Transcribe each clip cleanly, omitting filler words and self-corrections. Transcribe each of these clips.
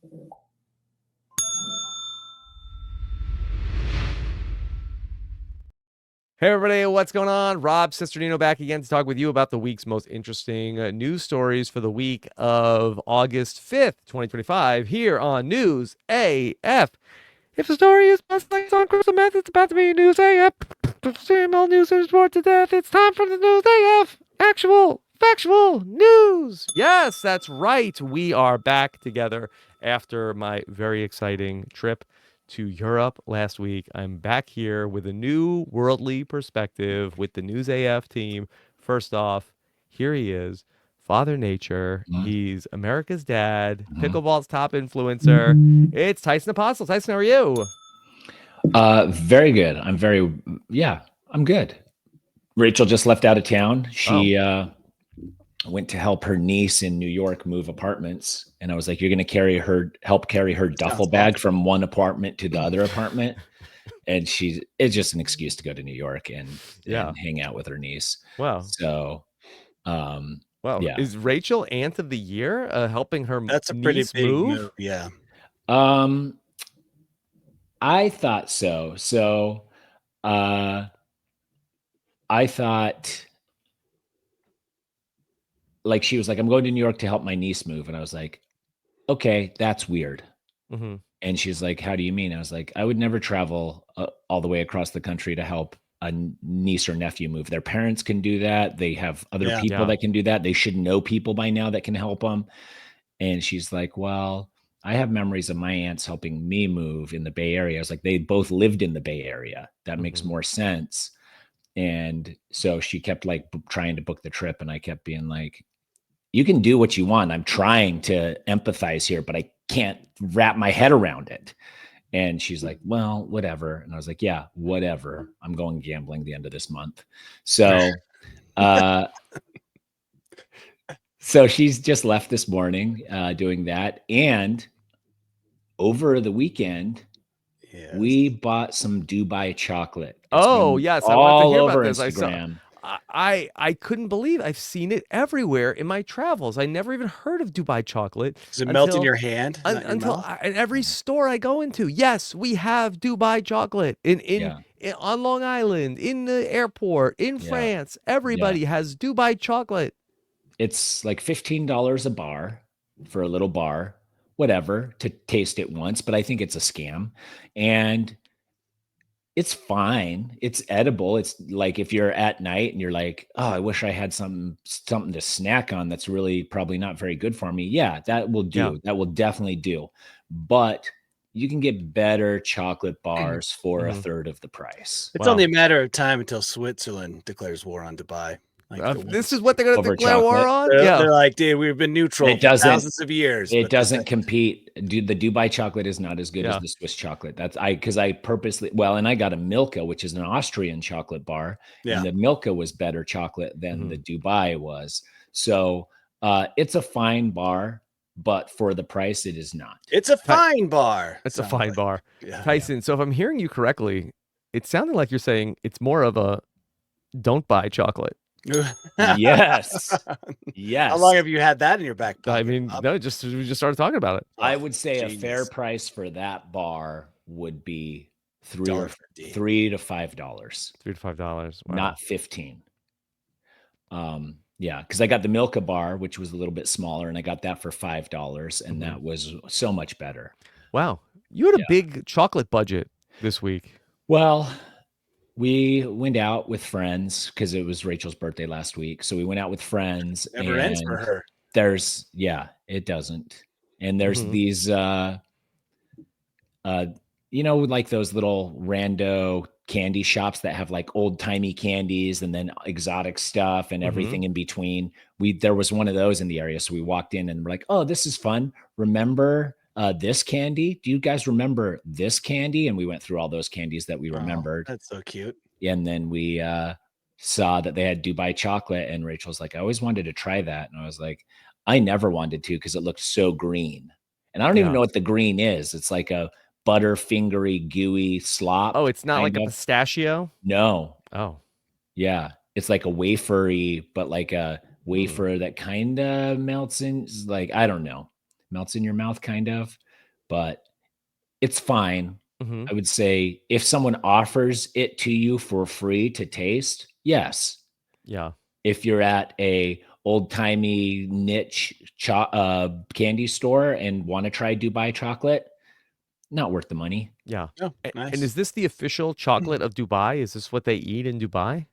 Hey everybody, what's going on? Rob Cesternino back again to talk with you about the week's most interesting news stories for the week of August 5th, 2025, here on News AF. If the story is just like on crystal meth, it's about to be News AF. Same old news is bored to death. It's time for the News AF. Actual, factual news. Yes, that's right. We are back together after my very exciting trip to Europe last week. I'm back here with a new worldly perspective with the News AF team. First off, here he is, Father Nature. He's America's dad, pickleball's top influencer. It's Tyson Apostle. Tyson, how are you? Very good. I'm good. Rachel just left out of town. She went to help her niece in New York move apartments. And I was like, you're going to help carry her duffel bag from one apartment to the other apartment. And it's just an excuse to go to New York and hang out with her niece. Wow. So, is Rachel Aunt of the Year helping her That's a pretty niece big move? Yeah. I thought so. So, I thought, like, she was like, I'm going to New York to help my niece move. And I was like, okay, that's weird. Mm-hmm. And she's like, how do you mean? I was like, I would never travel all the way across the country to help a niece or nephew move. Their parents can do that. They have other people that can do that. They should know people by now that can help them. And she's like, well, I have memories of my aunts helping me move in the Bay Area. I was like, they both lived in the Bay Area. That makes more sense. And so she kept like trying to book the trip. And I kept being like, you can do what you want. I'm trying to empathize here, but I can't wrap my head around it. And she's like, well, whatever. And I was like, yeah, whatever. I'm going gambling the end of this month. So, so she's just left this morning doing that. And over the weekend, we bought some Dubai chocolate. Yes. I wanted to hear about this. Instagram. I couldn't believe I've seen it everywhere in my travels. I never even heard of Dubai chocolate. Does it melt in your hand? In every store I go into. Yes, we have Dubai chocolate on Long Island, in the airport, in France. Everybody has Dubai chocolate. It's like $15 a bar for a little bar, whatever, to taste it once. But I think it's a scam. And it's fine. It's edible. It's like if you're at night and you're like, oh, I wish I had something to snack on that's really probably not very good for me. Yeah, that will do. Yeah. That will definitely do. But you can get better chocolate bars for a third of the price. It's only a matter of time until Switzerland declares war on Dubai. This is what they're going to declare war on? They're like, dude, we've been neutral for thousands of years. It doesn't compete. Dude, the Dubai chocolate is not as good as the Swiss chocolate. Because I purposely, and I got a Milka, which is an Austrian chocolate bar. Yeah. And the Milka was better chocolate than the Dubai was. So it's a fine bar, but for the price, it is not. It's a fine bar. It's a fine bar. Yeah. Tyson, so if I'm hearing you correctly, it sounded like you're saying it's more of a don't buy chocolate. Yes. How long have you had that in your back pocket? I mean, no, we just started talking about it. I would say a fair price for that bar would be $3 to $5. $3 to $5. Wow. Not 15. Yeah, because I got the Milka bar, which was a little bit smaller, and I got that for $5, and that was so much better. Wow. You had a big chocolate budget this week. Well, we went out with friends because it was Rachel's birthday last week. So we went out with friends. Never ends for her. It doesn't. And there's these, like those little rando candy shops that have like old timey candies and then exotic stuff and everything in between. There was one of those in the area. So we walked in and we're like, oh, this is fun. Remember this candy? Do you guys remember this candy? And we went through all those candies that we remembered. That's so cute. And then we saw that they had Dubai chocolate, and Rachel's like, I always wanted to try that. And I was like, I never wanted to because it looked so green. And I don't even know what the green is. It's like a butterfingery, gooey slop. Oh, it's not like a pistachio? No. Oh. Yeah. It's like a wafery, but like a wafer that kind of melts in, like, I don't know. Melts in your mouth, kind of. but it's fine. Mm-hmm. I would say if someone offers it to you for free to taste, yes. Yeah. If you're at a old-timey niche candy store and want to try Dubai chocolate, not worth the money. Yeah. Oh, nice. And is this the official chocolate of Dubai? Is this what they eat in Dubai?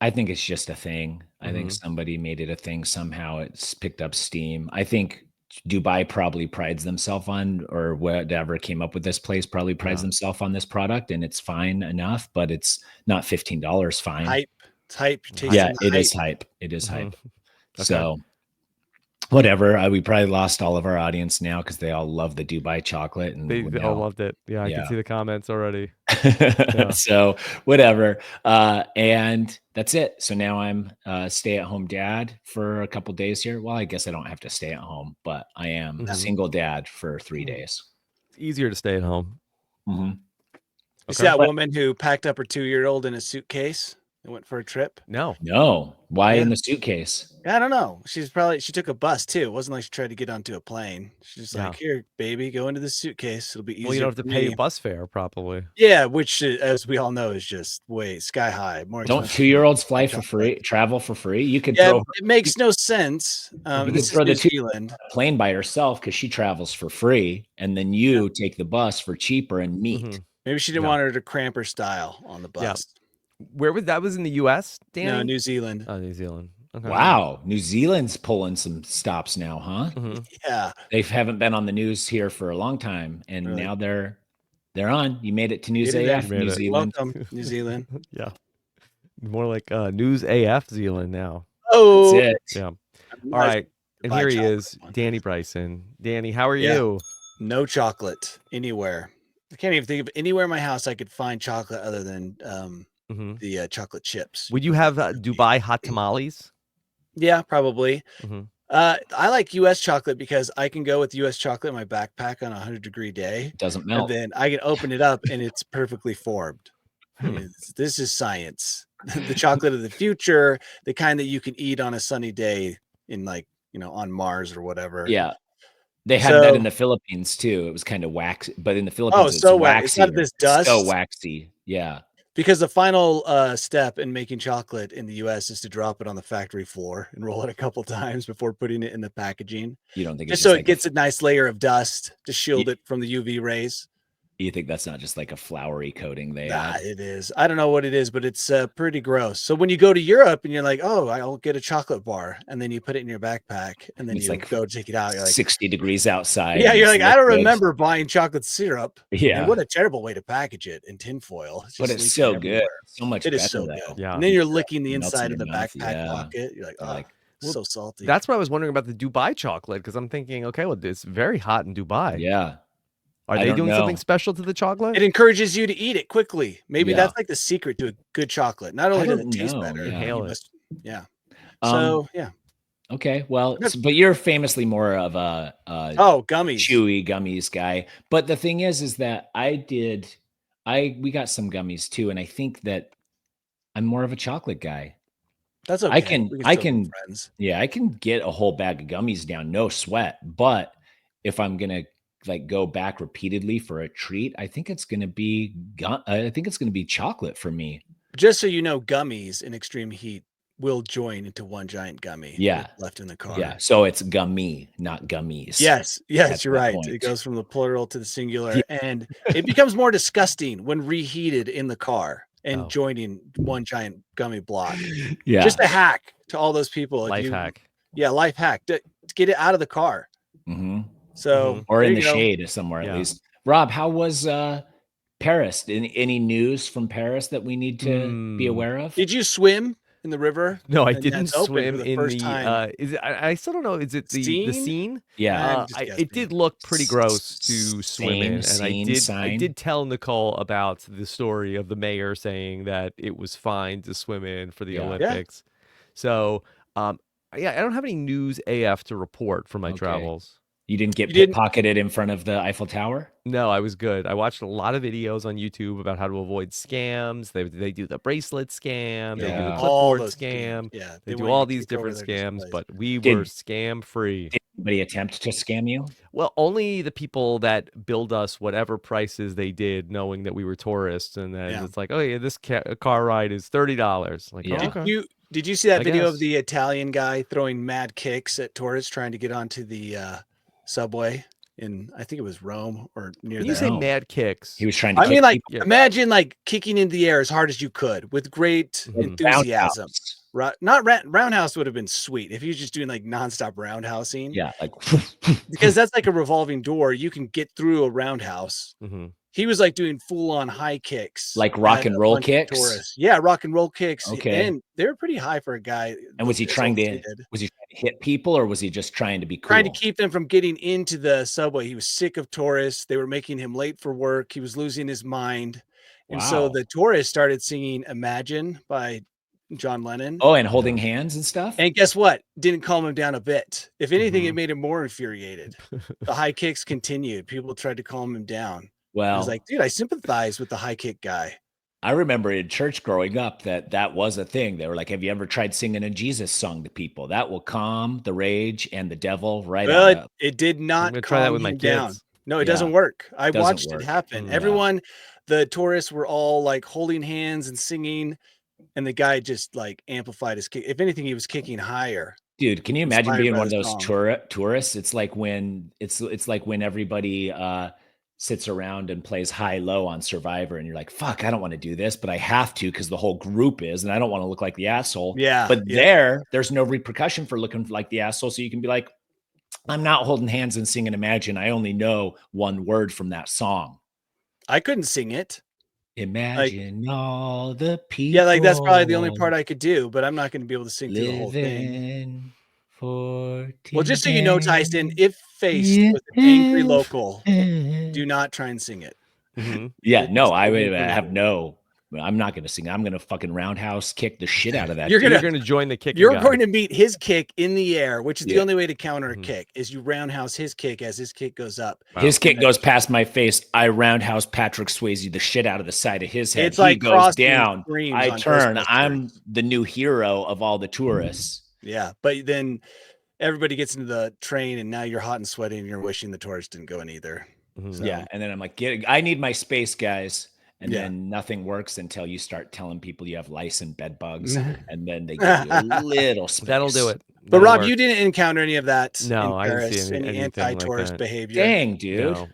I think it's just a thing. I think Mhm. somebody made it a thing somehow. It's picked up steam. I think Dubai probably prides themselves on, or whatever came up with this place probably prides themselves on this product, and it's fine enough, but it's not $15 fine. Hype. It's hype. You're Yeah, tasting it the is hype. hype. It is hype. Okay. So whatever. We probably lost all of our audience now because they all love the Dubai chocolate, and They all loved it. Yeah, I can Yeah. see the comments already. So whatever. And that's it. So now I'm a stay-at-home dad for a couple days here. Well, I guess I don't have to stay at home, but I am a single dad for 3 days. It's easier to stay at home. Mhm. You see that woman who packed up her 2-year-old in a suitcase and went for a trip? No. Why in the suitcase? I don't know. She took a bus too. It wasn't like she tried to get onto a plane. She's just like, here, baby, go into the suitcase. It'll be easier. Well, you don't have to pay me. bus fare probably. Yeah, which, as we all know, is just way sky high. More Don't 2-year-olds fly for free, travel for free? You could throw. It makes no sense. This is New Zealand. Plane by herself because she travels for free, and then you take the bus for cheaper and meet. Maybe she didn't want her to cramp her style on the bus. Yeah. Where was that? Was in the U.S., Danny? No, New Zealand. Oh, New Zealand. Okay. Wow, New Zealand's pulling some stops now, huh? Yeah, they haven't been on the news here for a long time, and now they're on. You made it to News AF, New Zealand. Welcome, New Zealand. Yeah, more like News AF Zealand now. Oh, that's it. Yeah. All right, and here he is, Danny Bryson. Danny, how are you? No chocolate anywhere. I can't even think of anywhere in my house I could find chocolate other than the chocolate chips. Would you have Dubai hot tamales? Yeah, probably. I like U.S. chocolate because I can go with U.S. chocolate in my backpack on a 100-degree day. It doesn't melt. And then I can open it up and it's perfectly formed. This is science. The chocolate of the future, the kind that you can eat on a sunny day in on Mars or whatever. Yeah. They had that in the Philippines too. It was kind of waxy, but in the Philippines, it's so waxy. It's not this dust. So waxy. Yeah. Because the final step in making chocolate in the U.S. is to drop it on the factory floor and roll it a couple times before putting it in the packaging. You don't think just so it gets a nice layer of dust to shield it from the UV rays? You think that's not just like a floury coating they add? It is. I don't know what it is, but it's pretty gross. So when you go to Europe and you're like, oh, I'll get a chocolate bar, and then you put it in your backpack, and then you go take it out. You're like 60 degrees outside. Yeah, you're like, I don't remember buying chocolate syrup. Yeah. And what a terrible way to package it in tinfoil. But it's so good. So much better. It is so good. Yeah. And then you're licking the inside of the backpack pocket. You're like, so salty. That's what I was wondering about the Dubai chocolate, because I'm thinking, okay, well, it's very hot in Dubai. Yeah. Are they doing something special to the chocolate? It encourages you to eat it quickly. Maybe that's like the secret to a good chocolate. Not only does it taste better, So yeah. Okay. Well, but you're famously more of a gummies, chewy gummies guy. But the thing is that we got some gummies too, and I think that I'm more of a chocolate guy. That's okay. I can get a whole bag of gummies down, no sweat. But if I'm gonna go back repeatedly for a treat, I think it's gonna be chocolate for me. Just so you know, gummies in extreme heat will join into one giant gummy. Yeah, left in the car. Yeah, so it's gummy, not gummies. Yes, you're right. Point. It goes from the plural to the singular, and it becomes more disgusting when reheated in the car and joining one giant gummy block. Yeah, just a hack to all those people. Life hack. Yeah, life hack to get it out of the car. So, or in the shade somewhere at least. Rob, how was Paris? Any news from Paris that we need to be aware of? Did you swim in the river? No, I didn't swim in the. Is it? I still don't know. Is it the scene? Yeah, it did look pretty gross to swim in, and I did tell Nicole about the story of the mayor saying that it was fine to swim in for the Olympics. So, I don't have any news AF to report from my travels. You didn't get pickpocketed in front of the Eiffel Tower? No, I was good. I watched a lot of videos on YouTube about how to avoid scams. They do the bracelet scam. They do the clipboard scam. Yeah, they do all these different scams, but we were scam free. anybody attempt to scam you? Well, only the people that billed us whatever prices they did, knowing that we were tourists, and then it's like, oh yeah, this car ride is $30. Like, Yeah. oh, okay. Did you see that I video guess. of the Italian guy throwing mad kicks at tourists trying to get onto the subway in, I think it was Rome or near When there? you say mad kicks, He was trying to. I mean, like, people. imagine like kicking into the air as hard as you could with great enthusiasm. Not roundhouse would have been sweet if he was just doing like nonstop roundhousing. Yeah, like because that's like a revolving door. You can get through a roundhouse. He was like doing full on high kicks, like rock and roll kicks. Yeah, rock and roll kicks. Okay, and they were pretty high for a guy. And was he trying to hit people, or was he just trying to be cool? Trying to keep them from getting into the subway. He was sick of tourists. They were making him late for work. He was losing his mind. And so the tourists started singing Imagine by John Lennon. Oh, and holding hands and stuff. And guess what? Didn't calm him down a bit. If anything, it made him more infuriated. The high kicks continued. People tried to calm him down. Well, I was like, dude, I sympathize with the high kick guy. I remember in church growing up that was a thing. They were like, have you ever tried singing a Jesus song to people? That will calm the rage and the devil right out. It did not calm try that with my him down. kids. No, it doesn't work. I watched it happen. Everyone, the tourists were all like holding hands and singing, and the guy just like amplified his kick. If anything, he was kicking higher. Dude, can you imagine being one of those tourists? It's like when everybody sits around and plays high-low on Survivor, and you're like, fuck, I don't want to do this, but I have to because the whole group is, and I don't want to look like the asshole. Yeah. But there's no repercussion for looking like the asshole, so you can be like, I'm not holding hands and singing Imagine. I only know one word from that song. I couldn't sing it. Imagine all the people. Yeah, like that's probably the only part I could do, but I'm not going to be able to sing through the whole thing. Well, just so you know, Tyson, if faced with an angry local, do not try and sing it. Yeah, no, I would have no. I'm not going to sing. I'm going to fucking roundhouse kick the shit out of that. You're going to join the kick. You're going to meet his kick in the air, which is the only way to counter a kick is you roundhouse his kick as his kick goes up. His kick goes past my face. I roundhouse Patrick Swayze the shit out of the side of his head. It's like goes down. I turn. I'm the new hero of all the tourists. Yeah, but then everybody gets into the train, and now you're hot and sweaty, and you're wishing the tourists didn't go in either. So. Yeah, and then I'm like, I need my space, guys. And then nothing works until you start telling people you have lice and bed bugs, and then they give you a little space. That'll do it. But Rob, you didn't encounter any of that. No, in Paris, I didn't see any anti-tourist like behavior. Dang, dude. No.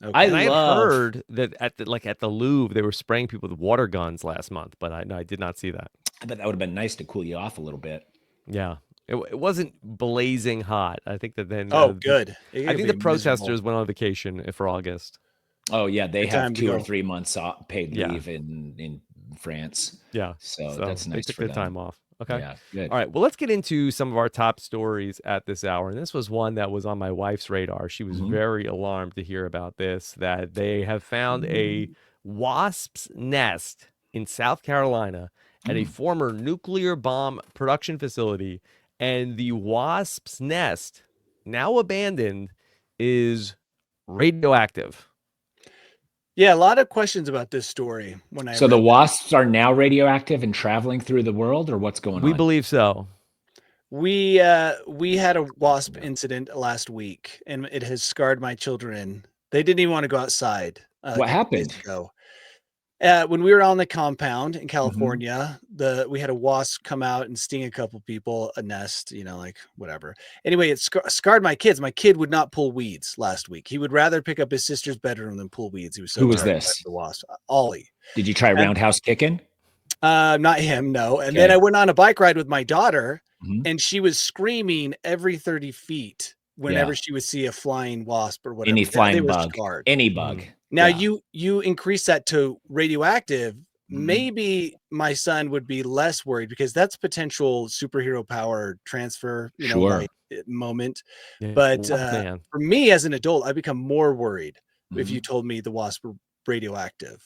Okay. I had heard that at the Louvre they were spraying people with water guns last month, but I did not see that. I bet that would have been nice to cool you off a little bit. Yeah. It wasn't blazing hot. I think that then. Good. I think the protesters went on vacation for August. Oh yeah, they have 2 or 3 months off paid leave in France. Yeah, so that's nice. They took their time off. Okay. Yeah, good. All right. Well, let's get into some of our top stories at this hour. And this was one that was on my wife's radar. She was very alarmed to hear about this, that they have found a wasp's nest in South Carolina at a former nuclear bomb production facility. And the wasp's nest, now abandoned, is radioactive. Yeah, a lot of questions about this story. So the wasps are now radioactive and traveling through the world, or what's going on? We believe so. We had a wasp incident last week, and it has scarred my children. They didn't even want to go outside. What happened? When we were on the compound in California, we had a wasp come out and sting a couple people, a nest, like whatever. Anyway, it scarred my kids. My kid would not pull weeds last week. He would rather pick up his sister's bedroom than pull weeds. He was so. Who was this? The wasp, Ollie. Did you try roundhouse kicking? Not him, no. And then I went on a bike ride with my daughter, and she was screaming every 30 feet whenever she would see a flying wasp or whatever. Any flying bug, any bug. Now you increase that to radioactive, maybe my son would be less worried because that's potential superhero power transfer, moment. Yeah. But for me as an adult, I become more worried if you told me the wasp were radioactive.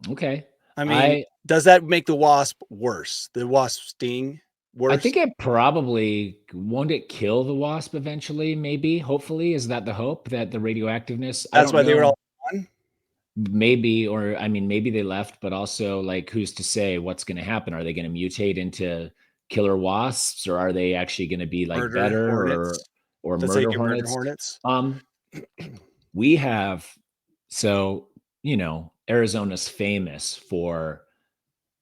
Okay. I mean, does that make the wasp worse? The wasp sting worse? I think it probably won't it kill the wasp eventually, maybe, hopefully. Is that the hope that the radioactiveness? That's why they were all gone? Maybe, or I mean, maybe they left, but also like, who's to say what's going to happen? Are they going to mutate into killer wasps, or are they actually going to be like better? Or or That's how you murder get hornets. murder hornets. We have, so, Arizona's famous for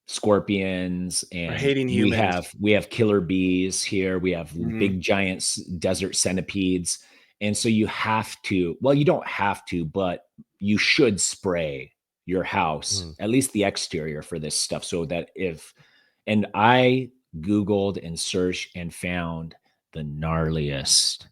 scorpions, Or and hating we humans. have killer bees here. We have Mhm. big giant desert centipedes. And so you have to, well, you don't have to, but you should spray your house, at least the exterior, for this stuff. So that and I Googled and searched and found the gnarliest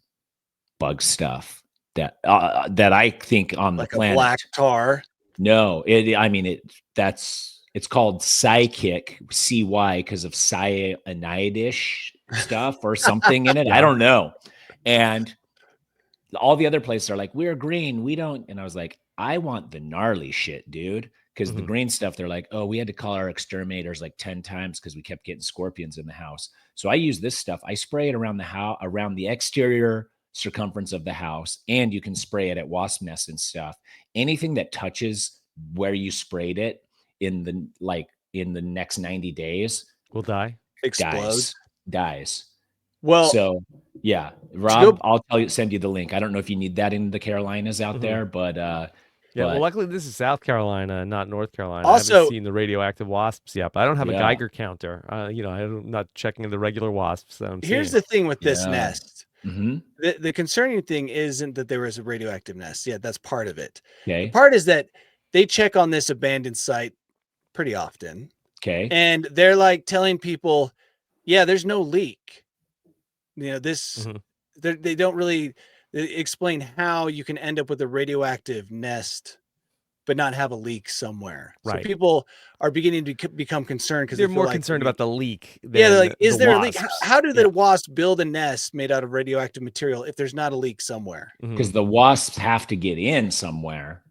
bug stuff that I think on the Like a planet. black tar. No, it's called psychic, CY, because of cyanide-ish stuff or something in it. I don't know. And all the other places are like, we're green, we don't. And I was like, I want the gnarly shit, dude. Because the green stuff, they're like, oh, we had to call our exterminators like 10 times because we kept getting scorpions in the house. So I use this stuff. I spray it around the house, around the exterior circumference of the house, and you can spray it at wasp nests and stuff. Anything that touches where you sprayed it in the next 90 days will die. Explodes. Dies. Well, so yeah, Rob, I'll send you the link. I don't know if you need that in the Carolinas out there, but well, luckily this is South Carolina, not North Carolina. Also, I haven't seen the radioactive wasps yet, but I don't have a Geiger counter. I'm not checking the regular wasps that I'm seeing. Here's the thing with this nest. Mm-hmm. The concerning thing isn't that there was a radioactive nest. Yeah, that's part of it. Okay. The part is that they check on this abandoned site pretty often. Okay. And they're like telling people, yeah, there's no leak. This, they don't really explain how you can end up with a radioactive nest but not have a leak somewhere. Right. So people are beginning to become concerned because they're more concerned about the leak. Yeah, they're like, is there a leak? Wasps. How do the wasps build a nest made out of radioactive material if there's not a leak somewhere? Because the wasps have to get in somewhere.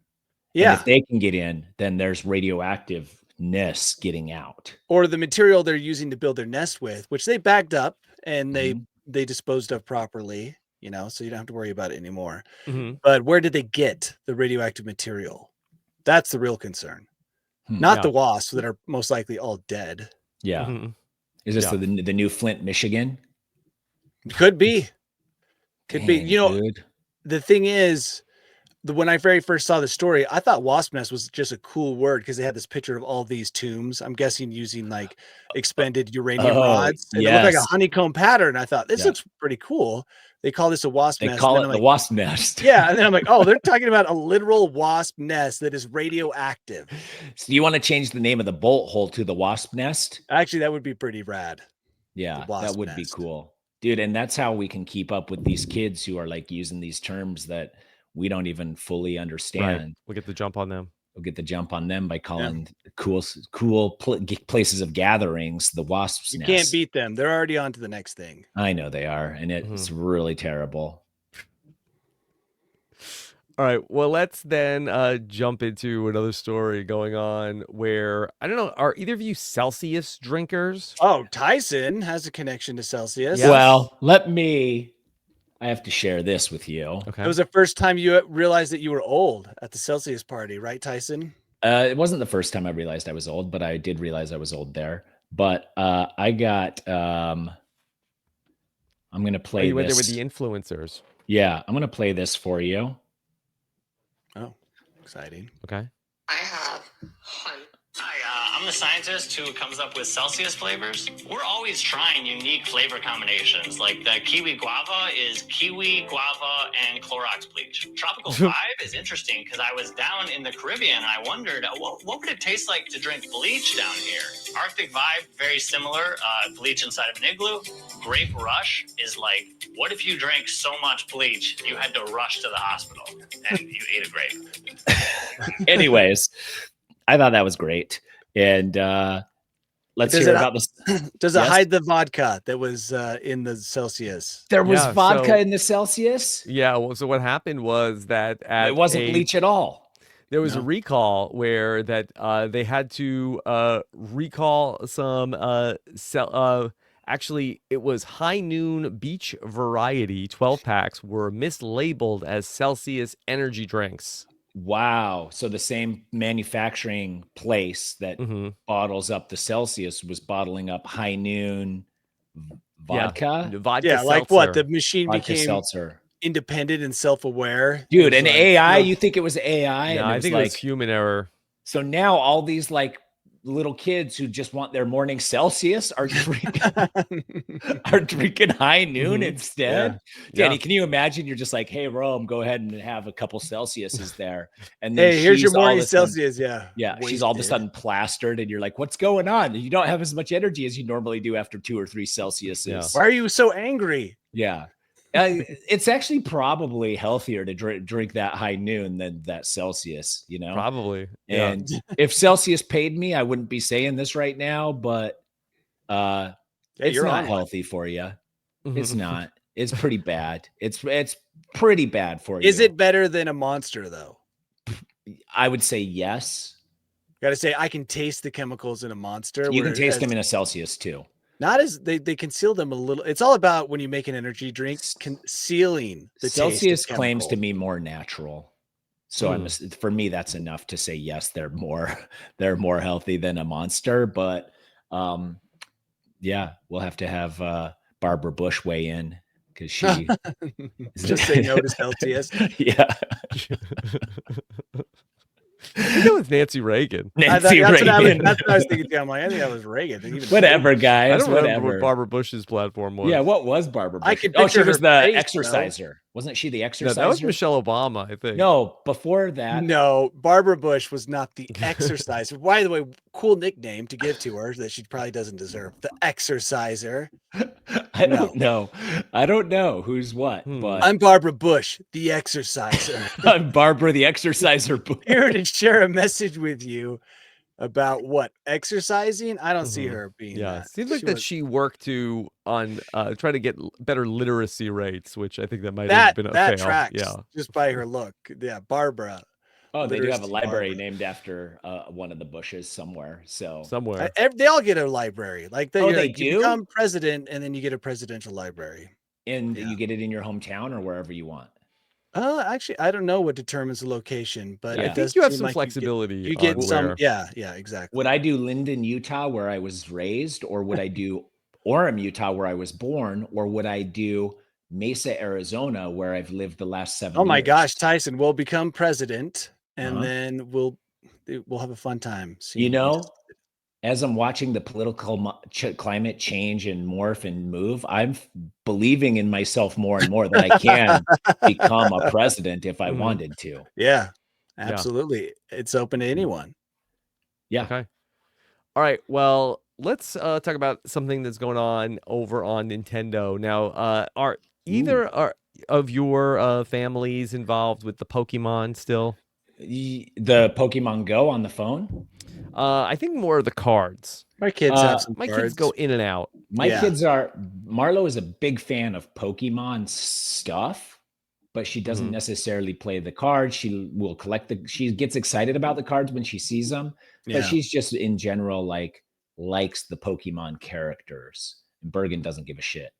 Yeah. And if they can get in, then there's radioactiveness getting out. Or the material they're using to build their nest with, which they bagged up and they disposed of properly, so you don't have to worry about it anymore. But where did they get the radioactive material? That's the real concern. Not the wasps that are most likely all dead. Yeah. Is this the new Flint, Michigan? Could be. Could be. Dude. The thing is, when I very first saw the story, I thought wasp nest was just a cool word because they had this picture of all these tombs. I'm guessing using like expended uranium rods. And it looked like a honeycomb pattern. I thought this looks pretty cool. They call this a wasp nest. They call it the wasp nest. Yeah. And then I'm like, oh, they're talking about a literal wasp nest that is radioactive. So you want to change the name of the bolt hole to the wasp nest? Actually, that would be pretty rad. Yeah, that would be cool. Dude, and that's how we can keep up with these kids who are like using these terms that we don't even fully understand. Right. We'll get the jump on them. We'll get the jump on them by calling cool places of gatherings the wasps' nest. You can't beat them. They're already on to the next thing. I know they are, and it's really terrible. All right, well, let's then jump into another story going on where, I don't know, are either of you Celsius drinkers? Oh, Tyson has a connection to Celsius. Yes. Well, I have to share this with you. Okay. It was the first time you realized that you were old at the Celsius party, right, Tyson? It wasn't the first time I realized I was old, but I did realize I was old there. But I got, I'm going to play this. You went there with the influencers. Yeah, I'm going to play this for you. Oh, exciting. Okay. I have I'm the scientist who comes up with Celsius flavors. We're always trying unique flavor combinations. Like the kiwi guava is kiwi, guava, and Clorox bleach. Tropical Vibe is interesting because I was down in the Caribbean and I wondered what would it taste like to drink bleach down here. Arctic Vibe, very similar. Bleach inside of an igloo. Grape Rush is like, what if you drank so much bleach you had to rush to the hospital and you ate a grape? Anyways, I thought that was great. And let's hear about this. Does it hide the vodka that was in the Celsius? There was vodka in the Celsius? Yeah. Well, so what happened was that it wasn't bleach at all. There was a recall where they had to recall some actually, it was High Noon Beach Variety 12 packs were mislabeled as Celsius energy drinks. Wow. So the same manufacturing place that bottles up the Celsius was bottling up High Noon vodka. Vodka Yeah, like what? seltzer. The machine Vodka became seltzer. independent and self-aware. Dude, It was an like, AI, no. you think it was AI? No, And it I was think it was human error. So now all these like little kids who just want their morning Celsius are drinking high noon instead. Danny, can you imagine? You're just like, hey, Rome, go ahead and have a couple Celsiuses there. And then Hey, here's your morning sudden, Celsius. Yeah. she's all of a sudden plastered, and you're like, what's going on? You don't have as much energy as you normally do after 2 or 3 Celsiuses. Yeah. Why are you so angry? Yeah. It's actually probably healthier to drink that high noon than that Celsius, you know? Probably. And if Celsius paid me, I wouldn't be saying this right now, but it's not healthy for you. It's not. It's pretty bad. It's pretty bad for you. Is it better than a Monster, though? I would say yes. Got to say, I can taste the chemicals in a Monster. You can taste them in a Celsius too. Not as they conceal them a little. It's all about when you make an energy drink, concealing the Celsius taste of claims to chemical. be more natural. So for me, that's enough to say yes, they're more healthy than a Monster. But yeah, we'll have to have Barbara Bush weigh in because she just say no to Celsius. Yeah. I think it was Nancy Reagan. That's what I was thinking too. I'm like, I think that was Reagan. Whatever, guys. I don't remember what Barbara Bush's platform was. Yeah, what was Barbara Bush? She was the face, exerciser. Though. Wasn't she the exerciser? No, that was Michelle Obama, I think. No, before that. No, Barbara Bush was not the exerciser. By the way, cool nickname to give to her that she probably doesn't deserve. The exerciser. I don't know. I don't know who's what, but I'm Barbara Bush, the exerciser. I'm Barbara the exerciser. Here to share a message with you about what exercising. I don't see her being that. Seems like she worked on trying to get better literacy rates, which I think that might have been a fail. Tracks, just by her look. Yeah, Barbara. Oh, they do have a library named after one of the Bushes somewhere. So somewhere they all get a library. Like they do. You become president, and then you get a presidential library, and you get it in your hometown or wherever you want. Actually, I don't know what determines the location, but I think you have some flexibility. You get some, yeah, exactly. Would I do Linden, Utah, where I was raised, or would I do Orem, Utah, where I was born, or would I do Mesa, Arizona, where I've lived the last 7 years? Oh my gosh, Tyson, we'll become president, and then we'll have a fun time. You know, as I'm watching the political climate change and morph and move, I'm believing in myself more and more that I can become a president if I wanted to. Yeah, absolutely. Yeah. It's open to anyone. Yeah. Okay. All right. Well, let's talk about something that's going on over on Nintendo. Now, are either of your families involved with the Pokemon still? The Pokemon Go on the phone? I think more of the cards. My kids have some cards. Kids go in and out. My kids are. Marlo is a big fan of Pokemon stuff, but she doesn't necessarily play the cards. She will collect she gets excited about the cards when she sees them, but she's just in general likes the Pokemon characters. And Bergen doesn't give a shit.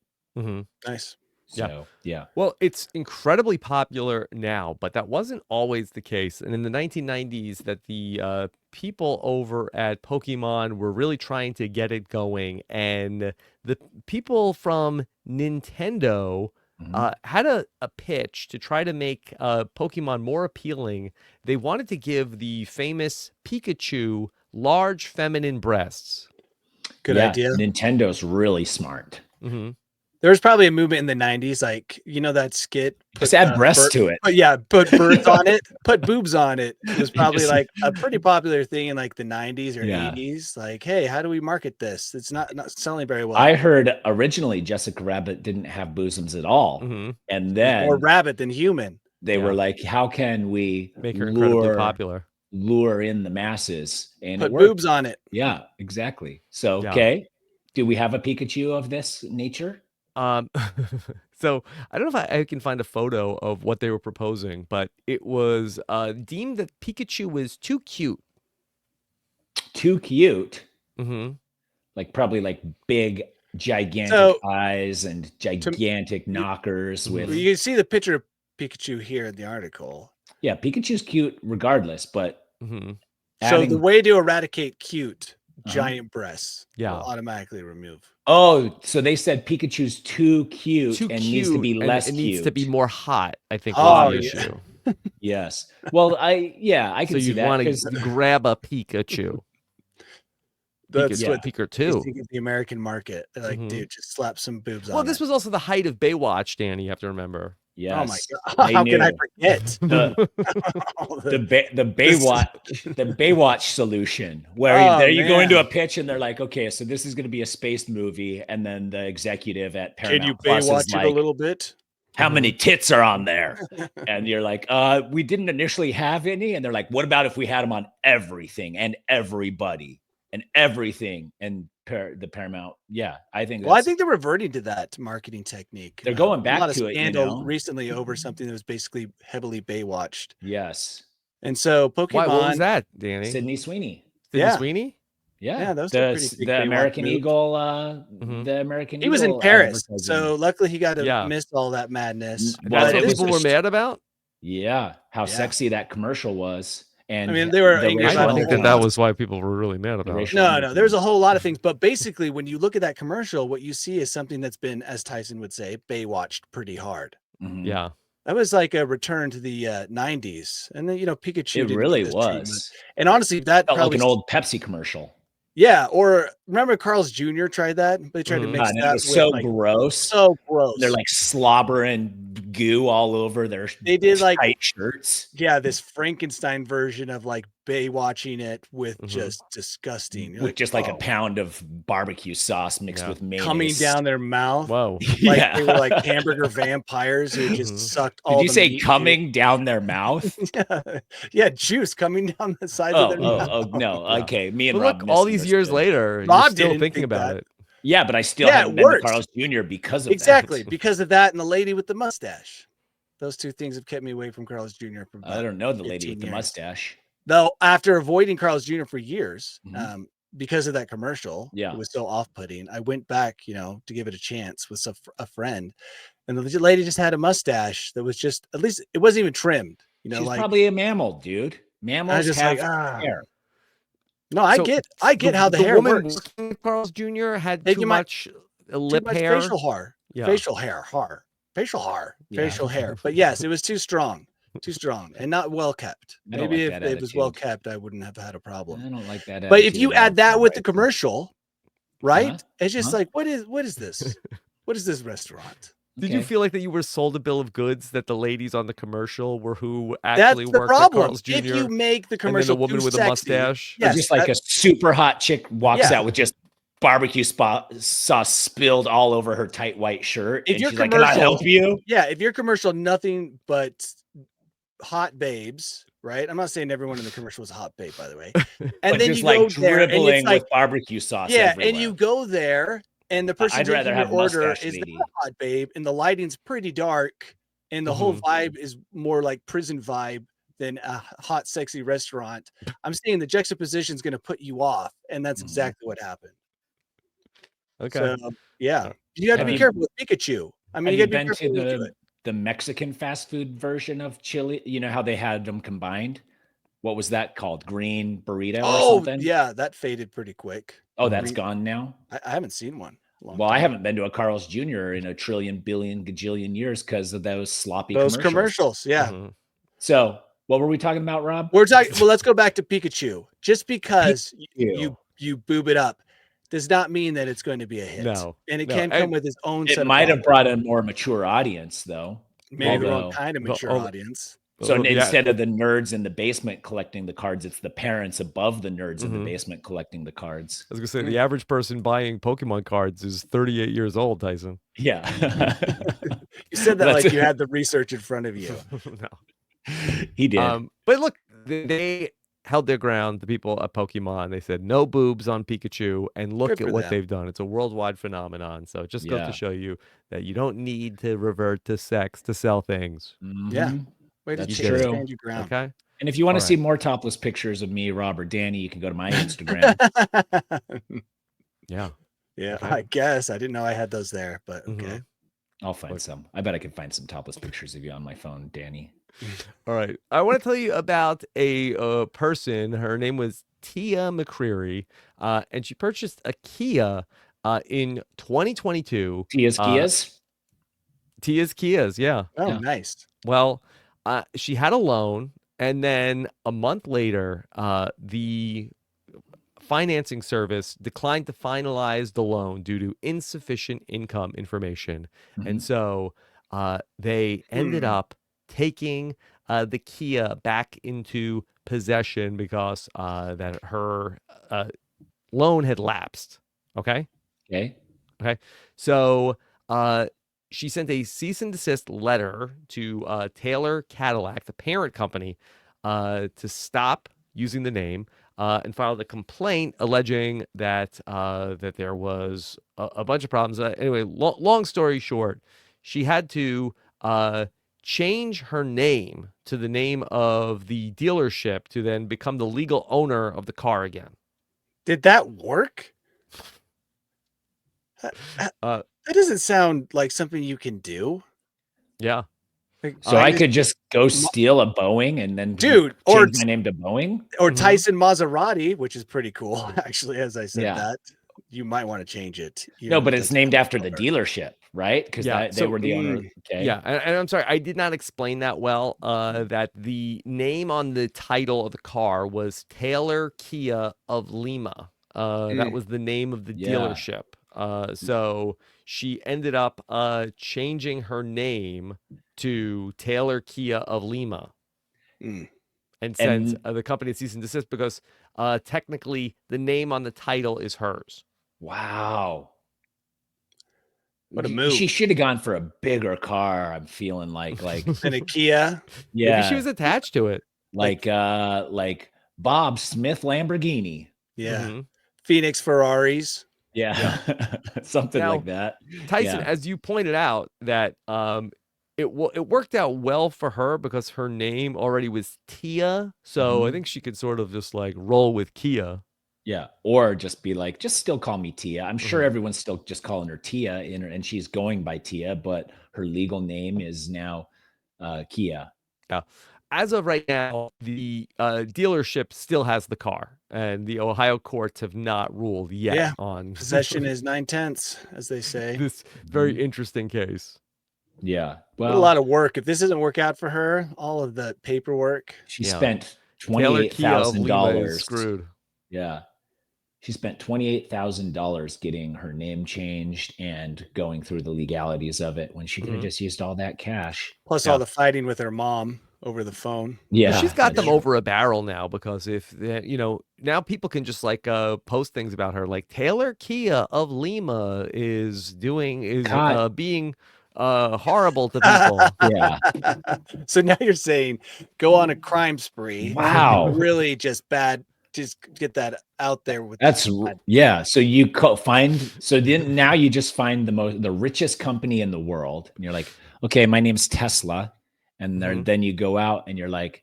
Nice. So, yeah. Well, it's incredibly popular now, but that wasn't always the case. And in the 1990s, that the people over at Pokemon were really trying to get it going. And the people from Nintendo had a pitch to try to make Pokemon more appealing. They wanted to give the famous Pikachu large feminine breasts. Good idea. Nintendo's really smart. There was probably a movement in the 90s, like, you know, that skit. Just add breasts to it. But yeah, put birds on it, put boobs on it. It was probably like a pretty popular thing in like the 90s or 80s. Like, hey, how do we market this? It's not selling very well. I heard originally Jessica Rabbit didn't have bosoms at all. And then more rabbit than human. They were like, how can we make her incredibly popular? Lure in the masses and put boobs on it. Yeah, exactly. So, okay. Do we have a Pikachu of this nature? So I don't know if I can find a photo of what they were proposing, but it was deemed that Pikachu was too cute. Too cute? Like probably like big, gigantic eyes and gigantic knockers with... You can see the picture of Pikachu here in the article. Yeah, Pikachu's cute regardless, but... So the way to eradicate cute giant breasts. Yeah. Will automatically remove. Oh, so they said Pikachu's too cute Too and cute, needs to be and less it cute. needs to be more hot, I think, Oh, was the yeah. issue. Yes. Well, I can So see you'd that want because to grab a Pikachu. That's Yeah. what Pikachu they too. think of the American market. They're like, Mhm. dude, just slap some boobs Well, on this her. was also the height of Baywatch, Danny. You have to remember. yes, Oh my god! they How can I knew. forget? the All the Baywatch solution, where Oh, there you go into man. a pitch and they're like, okay, so this is going to be a space movie, and then the executive at Can you Paramount Plus is Baywatch it a like, little bit? how many tits are on there? And you're like, we didn't initially have any, and they're like, what about if we had them on everything and everybody and everything? And the Paramount, I think Well, I think they're reverting to that marketing technique. they're going A back lot of to it, scandal recently over something that was basically heavily Baywatched. Yes. And so Pokemon. Why? What was that, Danny? Sydney Sweeney. Sydney Sweeney? Yeah, those are pretty big the Baywatch American moves. Eagle. The American He was in Eagle Paris, advertising. so luckily he got to Yeah. miss all that madness. Well, That's what it was people were mad about? Yeah, how sexy that commercial was. And I mean, they were angry I about don't think a whole that lot. was why people were really mad about it. No, there's a whole lot of things. But basically, when you look at that commercial, what you see is something that's been, as Tyson would say, Baywatched pretty hard. Mhm. Yeah. That was like a return to the 90s. And then, Pikachu It didn't really get this treatment. was. And honestly, that Felt probably like an old Pepsi commercial. Yeah, or remember Carl's Jr. tried that? They tried to mix And that it was with so like, gross. so gross. They're like slobbering goo all over their They did like tight shirts. Yeah, this Frankenstein version of like Baywatching it with just disgusting. You're With just like a pound of barbecue sauce mixed with mayonnaise coming down their mouth. Whoa. Like they were like hamburger vampires who just sucked all Did you the say meat, coming down their mouth? Yeah, juice coming down the sides of their mouth. Oh, no. Okay. Me and But Rob look, all these years misunderstood. later, Rob you're still didn't thinking think about that. it. Yeah, but I still Yeah, haven't it been to works. Carl's Jr. because of Exactly, that. because of that and the lady with the mustache. Those two things have kept me away from Carl's Jr. for about I don't know the lady 15 with the years. mustache. Though after avoiding Carl's Jr. for years, Mhm. because of that commercial, Yeah. it was so off-putting. I went back, to give it a chance with a friend, and the lady just had a mustache that was just, at least it wasn't even trimmed. She's like probably a mammal, dude. Mammals just have like, hair. No, I So, get how the the hair woman works. working with Carl's Jr. had Too too much lip much hair. facial hair. Yeah. Facial hair. But yes, it was too strong, and not well kept. I don't Maybe like if that it was well attitude. kept, I wouldn't have had a problem. I don't like that. But if attitude you at all, add that Rob with the Bryson. commercial, right? Uh-huh. It's just Uh-huh. like, what is this? What is this restaurant? Did you Okay. feel like that you were sold a bill of goods that the ladies on the commercial were who That's actually the worked at problem. Carl's Jr. If you make the and then commercial the woman too with a sexy, mustache? Or yes, just like that- a super hot chick walks Yeah. out with just barbecue sauce spilled all over her tight white shirt. If And your she's like, can I help you? yeah, if your commercial nothing but hot babes, right? I'm not saying everyone in the commercial was a hot babe, by the way. And But then just you like go there and dribbling it's like, with barbecue sauce yeah, everywhere. and you go there and the person I'd rather taking your have order mustache is lady. not a hot babe, and the lighting's pretty dark, and the whole vibe is more like prison vibe than a hot, sexy restaurant. I'm saying the juxtaposition is going to put you off, and that's exactly what happened. Okay. So yeah, you have to be careful with Pikachu. I mean, Have you you got to be been careful to when you do it. the Mexican fast food version of chili? You know how they had them combined? What was that called? Green burrito or something? Yeah, that faded pretty quick. Oh, that's gone now? I haven't seen one. Well, I haven't been to a Carl's Jr. in a trillion, billion, gajillion years because of those sloppy Those commercials. commercials, yeah. So, what were we talking about, Rob? We're talking. Well, let's go back to Pikachu. Just because you boob it up does not mean that it's going to be a hit. No, and it can come with its own. It might have brought a more mature audience, though. Maybe the wrong kind of mature audience. So instead of the nerds in the basement collecting the cards, it's the parents above the nerds in the basement collecting the cards. I was gonna say the average person buying Pokemon cards is 38 years old, Tyson. Yeah. You said that like you had the research in front of you. No. He did. But look, they held their ground. The people at Pokemon, they said no boobs on Pikachu, and look Good at for what them. they've done. It's a worldwide phenomenon. So it just goes Yeah. to show you that you don't need to revert to sex to sell things. Yeah. Mhm. Way to That's stand true. your ground. Okay. And if you want to All see right. more topless pictures of me, Rob, or Danny, you can go to my Instagram. Yeah. Yeah, Okay. I guess I didn't know I had those there, but okay. I'll find some. I bet I can find some topless pictures of you on my phone, Danny. All right. I want to tell you about a person. Her name was Tia McCreary, and she purchased a Kia in 2022. Tia's Kias. Tia's Kias, yeah. Oh, Yeah. nice. Well, she had a loan, and then a month later, the financing service declined to finalize the loan due to insufficient income information. And so they ended up taking the Kia back into possession because that her loan had lapsed. Okay. Okay. Okay. So she sent a cease and desist letter to Taylor Cadillac, the parent company, to stop using the name, and filed a complaint alleging that that there was a bunch of problems. Anyway, long story short, she had to change her name to the name of the dealership to then become the legal owner of the car again. Did that work? Uh, That doesn't sound like something you can do. yeah. Like, So I could just go steal a Boeing and then dude, change my name to Boeing? Or Tyson Maserati, which is pretty cool, actually, as I said Yeah. that. You might want to change it. No, but it's named after the dealership, right? Because they were the owner. Okay. Yeah, and I'm sorry, I did not explain that well. That the name on the title of the car was Taylor Kia of Lima. That was the name of the dealership. So she ended up changing her name to Taylor Kia of Lima, and sent the company a cease and desist because technically the name on the title is hers. Wow. What a move. She should have gone for a bigger car. I'm feeling like and a Kia. Yeah. Maybe she was attached to it. Like Bob Smith Lamborghini. Yeah. Phoenix Ferraris. Yeah. Something like that. Tyson, as you pointed out, that it worked out well for her because her name already was Tia. So I think she could sort of just like roll with Kia. Yeah. Or just be like, just still call me Tia. I'm sure everyone's still just calling her Tia and she's going by Tia, but her legal name is now Kia. Yeah. As of right now, the dealership still has the car, and the Ohio courts have not ruled yet on possession is 9/10, as they say. This very interesting case. Yeah. Well, a lot of work. If this doesn't work out for her, all of the paperwork. She spent $28,000. Screwed. Yeah. She spent $28,000 getting her name changed and going through the legalities of it when she could have just used all that cash. Plus all the fighting with her mom over the phone. Yeah. Well, she's got them over a barrel now because if now people can just like post things about her, like Taylor Kia of Lima is being horrible to people. Yeah. So now you're saying go on a crime spree. Wow. Really just bad. Just get that out there with So you then now you just find the richest company in the world and you're like, okay, my name's Tesla, and then you go out and you're like,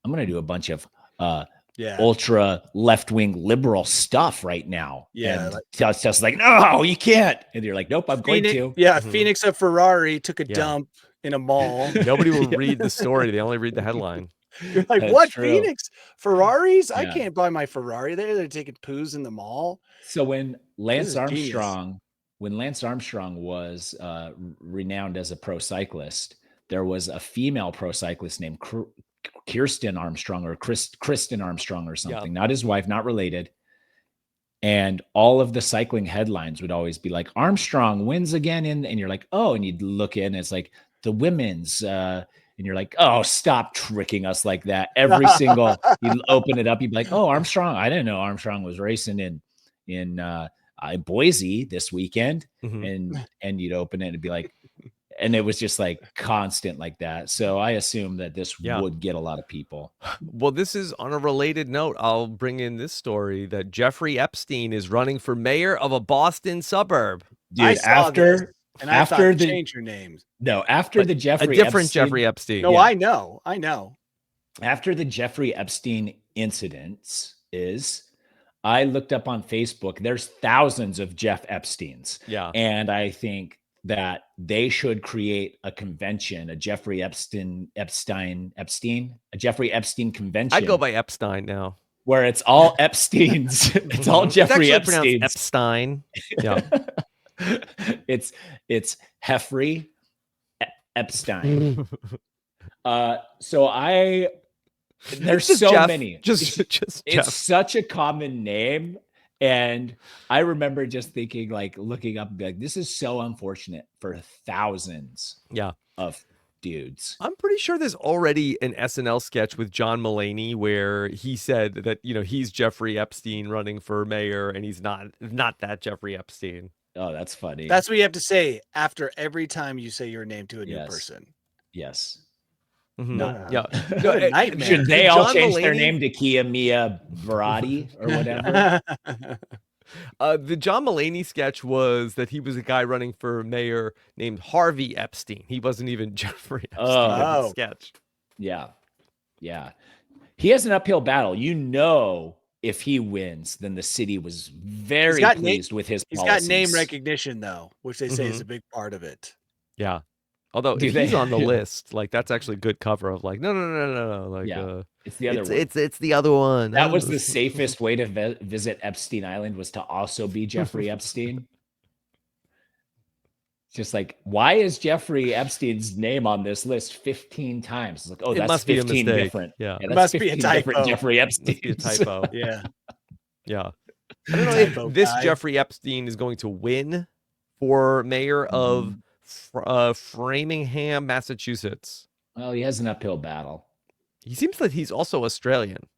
I'm gonna do a bunch of ultra left-wing liberal stuff right now. And Tesla's like, no, you can't, and you're like, nope, I'm going to. Phoenix of Ferrari took a dump in a mall. Nobody will read the story, they only read the headline. You're like, what? Phoenix Ferraris? I can't buy my Ferrari. They're taking poos in the mall. So when Lance Armstrong was renowned as a pro cyclist, there was a female pro cyclist named Kirsten Armstrong or Kristen Armstrong or something, not his wife, not related. And all of the cycling headlines would always be like, Armstrong wins again. And you're like, oh, and you'd look in, and it's like the women's, and you're like, oh, stop tricking us like that. Every single, you open it up, you'd be like, oh, Armstrong. I didn't know Armstrong was racing in Boise this weekend. And you'd open it and be like, and it was just like constant like that. So I assume that this would get a lot of people. Well, this is on a related note. I'll bring in this story that Jeffrey Epstein is running for mayor of a Boston suburb. Dude, after the change your names. No, after the Jeffrey different Epstein, Jeffrey Epstein. No, I know. After the Jeffrey Epstein incidents I looked up on Facebook, there's thousands of Jeff Epsteins. Yeah. And I think that they should create a convention, a Jeffrey Epstein, a Jeffrey Epstein convention. I'd go by Epstein now. Where it's all Epstein's. It's all Jeffrey It's actually Epstein's. Epstein. Yeah. it's Jeffrey Epstein. So there's so many. It's such a common name. And I remember just thinking, like, looking up and be like, this is so unfortunate for thousands of dudes. I'm pretty sure there's already an SNL sketch with John Melany where he said that, he's Jeffrey Epstein running for mayor and he's not that Jeffrey Epstein. Oh, that's funny. That's what you have to say after every time you say your name to a new person. Yes. Mm-hmm. No, nightmare. Should they all change their name to Kia Mia Barati or whatever? The John Melany sketch was that he was a guy running for mayor named Harvey Epstein. He wasn't even Jeffrey Epstein in the sketch. Yeah. He has an uphill battle. If he wins, then the city was very pleased with his policies. He's got name recognition, though, which they say is a big part of it. Yeah. Although if he's on the list, like that's actually good cover of like, no. Like, it's the other one. It's the other one. That was the safest way to visit Epstein Island, was to also be Jeffrey Epstein. Just like, why is Jeffrey Epstein's name on this list 15 times? It's like, oh, that's 15 different. Yeah, it must be a typo. Jeffrey Epstein. A typo. Yeah. I don't know if this Jeffrey Epstein is going to win for mayor of Framingham, Massachusetts. Well, he has an uphill battle. He seems like he's also Australian.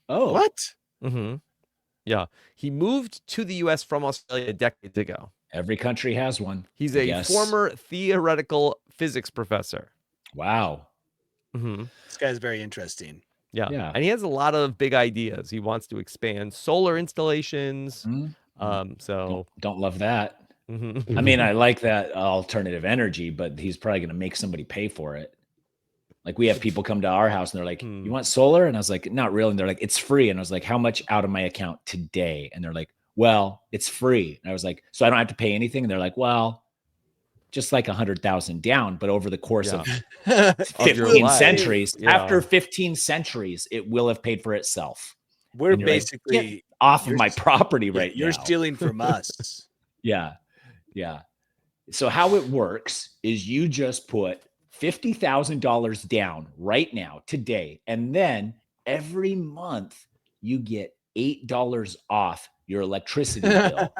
Oh, what? Mm-hmm. Yeah, he moved to the U.S. from Australia decades ago. Every country has one. He's a former theoretical physics professor. Wow. Mm-hmm. This guy's very interesting. Yeah, and he has a lot of big ideas. He wants to expand solar installations. Mm-hmm. So don't love that. Mm-hmm. I mean, I like that alternative energy, but he's probably going to make somebody pay for it. Like, we have people come to our house and they're like, you want solar? And I was like, not really. And they're like, it's free. And I was like, how much out of my account today? And they're like, well, it's free. And I was like, so I don't have to pay anything? And they're like, well, just like 100,000 down, but over the course of 15 centuries, after 15 centuries, it will have paid for itself. We're basically like, off of my property right now. You're stealing from us. Yeah. So how it works is you just put $50,000 down right now, today, and then every month you get $8 off your electricity bill.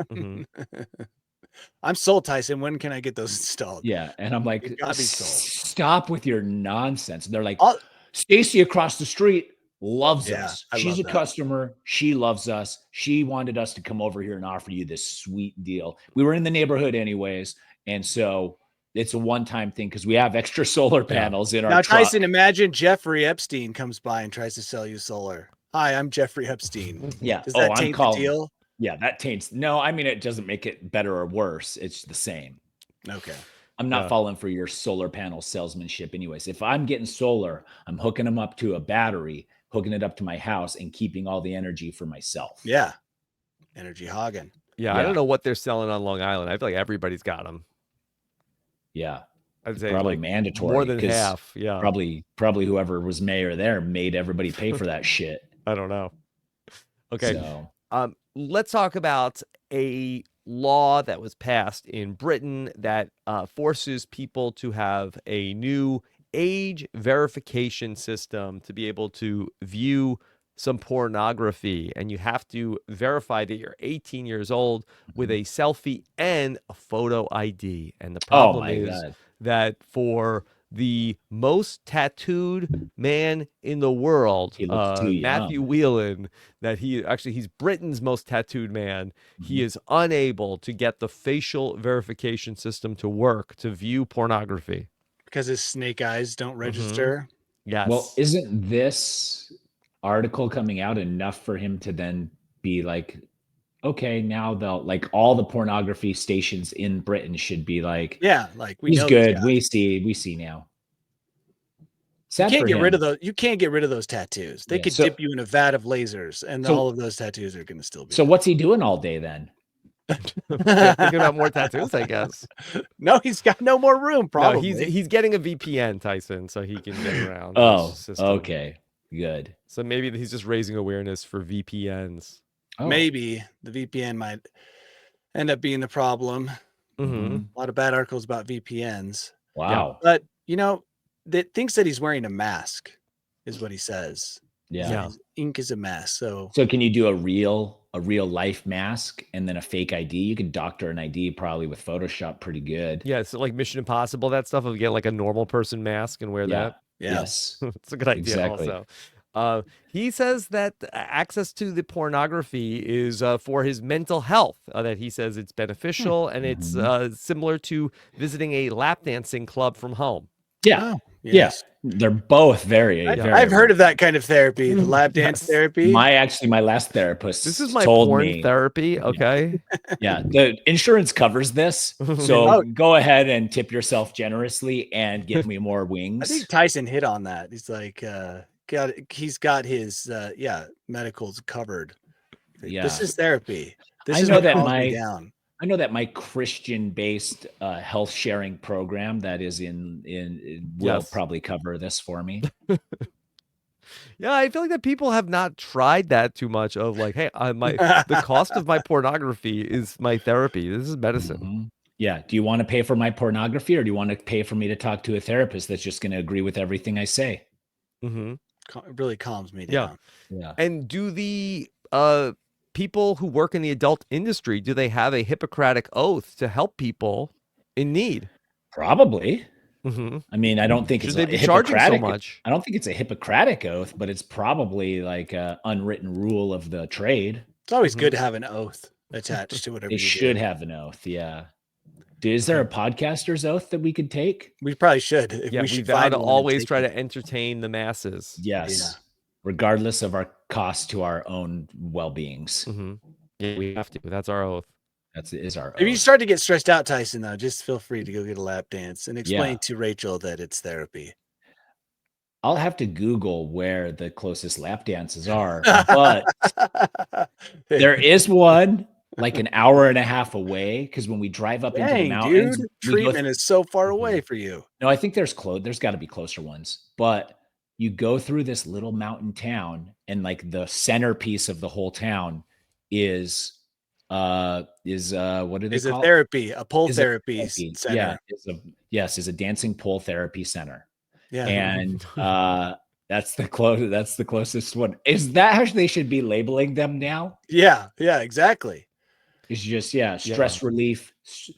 I'm sold, Tyson. When can I get those installed? Yeah, and I'm like, stop with your nonsense. And they're like, Stacy across the street loves us. She's a customer. She loves us. She wanted us to come over here and offer you this sweet deal. We were in the neighborhood anyways, and so it's a one-time thing because we have extra solar panels in our truck. Now, Tyson, imagine Jeffrey Epstein comes by and tries to sell you solar. Hi, I'm Jeffrey Epstein. Yeah. Does that taint the deal? Yeah, that taints. No, I mean, it doesn't make it better or worse. It's the same. Okay. I'm not falling for your solar panel salesmanship anyways. If I'm getting solar, I'm hooking them up to a battery, hooking it up to my house, and keeping all the energy for myself. Yeah. Energy hogging. Yeah, I don't know what they're selling on Long Island. I feel like everybody's got them. Yeah. I'd say probably like mandatory. More than half. Yeah. Probably whoever was mayor there made everybody pay for that shit. I don't know. Okay. So. Let's talk about a law that was passed in Britain that forces people to have a new age verification system to be able to view some pornography, and you have to verify that you're 18 years old with a selfie and a photo ID. And the problem is that for the most tattooed man in the world, Matthew Whelan, that he's Britain's most tattooed man. He is unable to get the facial verification system to work to view pornography because his snake eyes don't register. Yes. Well, isn't this article coming out enough for him to then be like, okay, now they'll like all the pornography stations in Britain should be like, like he's good. We see now. You can't get rid of those. You can't get rid of those tattoos. They could dip you in a vat of lasers, and all of those tattoos are going to still be. So what's he doing all day then? Yeah, thinking about more tattoos, I guess. No, he's got no more room. Probably. No, he's getting a VPN, Tyson, so he can get around. Oh, this system. okay, good. So maybe he's just raising awareness for VPNs. Oh. Maybe the VPN might end up being the problem. Mm-hmm. A lot of bad articles about VPNs. Wow. But that thinks that he's wearing a mask is what he says. Yeah. His ink is a mask. So can you do a real life mask and then a fake ID? You can doctor an ID probably with Photoshop pretty good. Yeah, so like Mission Impossible, that stuff of get like a normal person mask and wear that. Yes. It's a good idea Exactly. also. He says that access to the pornography is for his mental health, that he says it's beneficial and it's similar to visiting a lap dancing club from home. Yeah. oh, yes. Yeah. They're both very, I've heard of that kind of therapy, the lap dance therapy. My last therapist. This is my told porn me, therapy, okay? Yeah, the insurance covers this, so go ahead and tip yourself generously and get me more wings. I think Tyson hit on that. He's like, he's got his medicals covered. Yeah, this is therapy. This I is know what that calms me down. I know that my Christian-based health sharing program that is will probably cover this for me. Yeah, I feel like that people have not tried that too much of like, hey, the cost of my pornography is my therapy. This is medicine. Mm-hmm. Yeah. Do you want to pay for my pornography or do you want to pay for me to talk to a therapist that's just going to agree with everything I say? Mm-hmm. It really calms me down. Yeah. And do the people who work in the adult industry, do they have a Hippocratic oath to help people in need? Probably. Mm-hmm. I mean, I don't think Should it's they be charging so much? I don't think it's a Hippocratic oath, but it's probably like an unwritten rule of the trade. It's always good to have an oath attached to whatever They should have an oath. Yeah. Is there a podcaster's oath that we could take? We probably should. We should to always try to entertain the masses. Yes. Yeah. Regardless of our cost to our own well-beings. Mm-hmm. Yeah, we have to. That's our oath. Is our oath. If you start to get stressed out, Tyson, though, just feel free to go get a lap dance and explain to Rachel that it's therapy. I'll have to Google where the closest lap dances are, but there is one like an hour and a half away. Because when we drive up into the mountains, treatment is so far away for you. No, I think there's got to be closer ones, but you go through this little mountain town, and like the centerpiece of the whole town is what do they call it? Therapy, a pole therapy center. Yeah, is a dancing pole therapy center. Yeah, and that's the closest one. Is that how they should be labeling them now? Yeah, exactly. It's just stress relief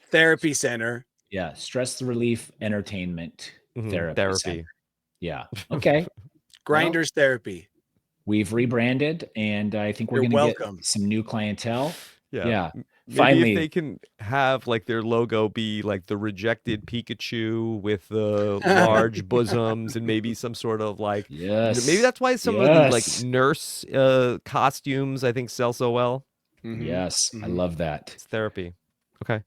therapy center. Yeah, stress relief entertainment therapy. Center. Yeah. Okay. Grinders therapy. We've rebranded, and I think we're going to get some new clientele. Yeah. Maybe finally, if they can have like their logo be like the rejected Pikachu with the large bosoms and maybe some sort of like, maybe that's why some of the like nurse costumes I think sell so well. Mm-hmm. Yes. Mm-hmm. I love that. It's therapy. Okay.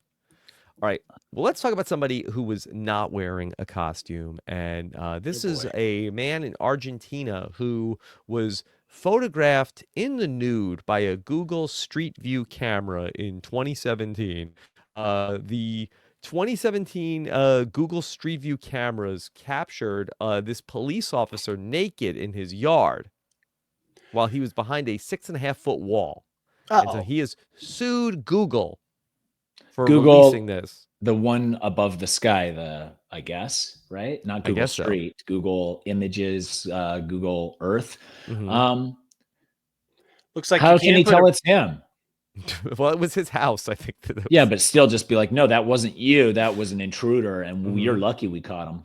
All right. Well, let's talk about somebody who was not wearing a costume. And this is a man in Argentina who was photographed in the nude by a Google Street View camera in 2017. The 2017 Google Street View cameras captured this police officer naked in his yard while he was behind a 6.5-foot wall. And so he has sued Google for releasing this. The one above the sky, I guess, right? Not Google Street, so. Google Images, Google Earth. Mm-hmm. Looks like how can he tell it's him? Well, it was his house, I think. Yeah, but still just be like, no, that wasn't you. That was an intruder, and you're lucky we caught him.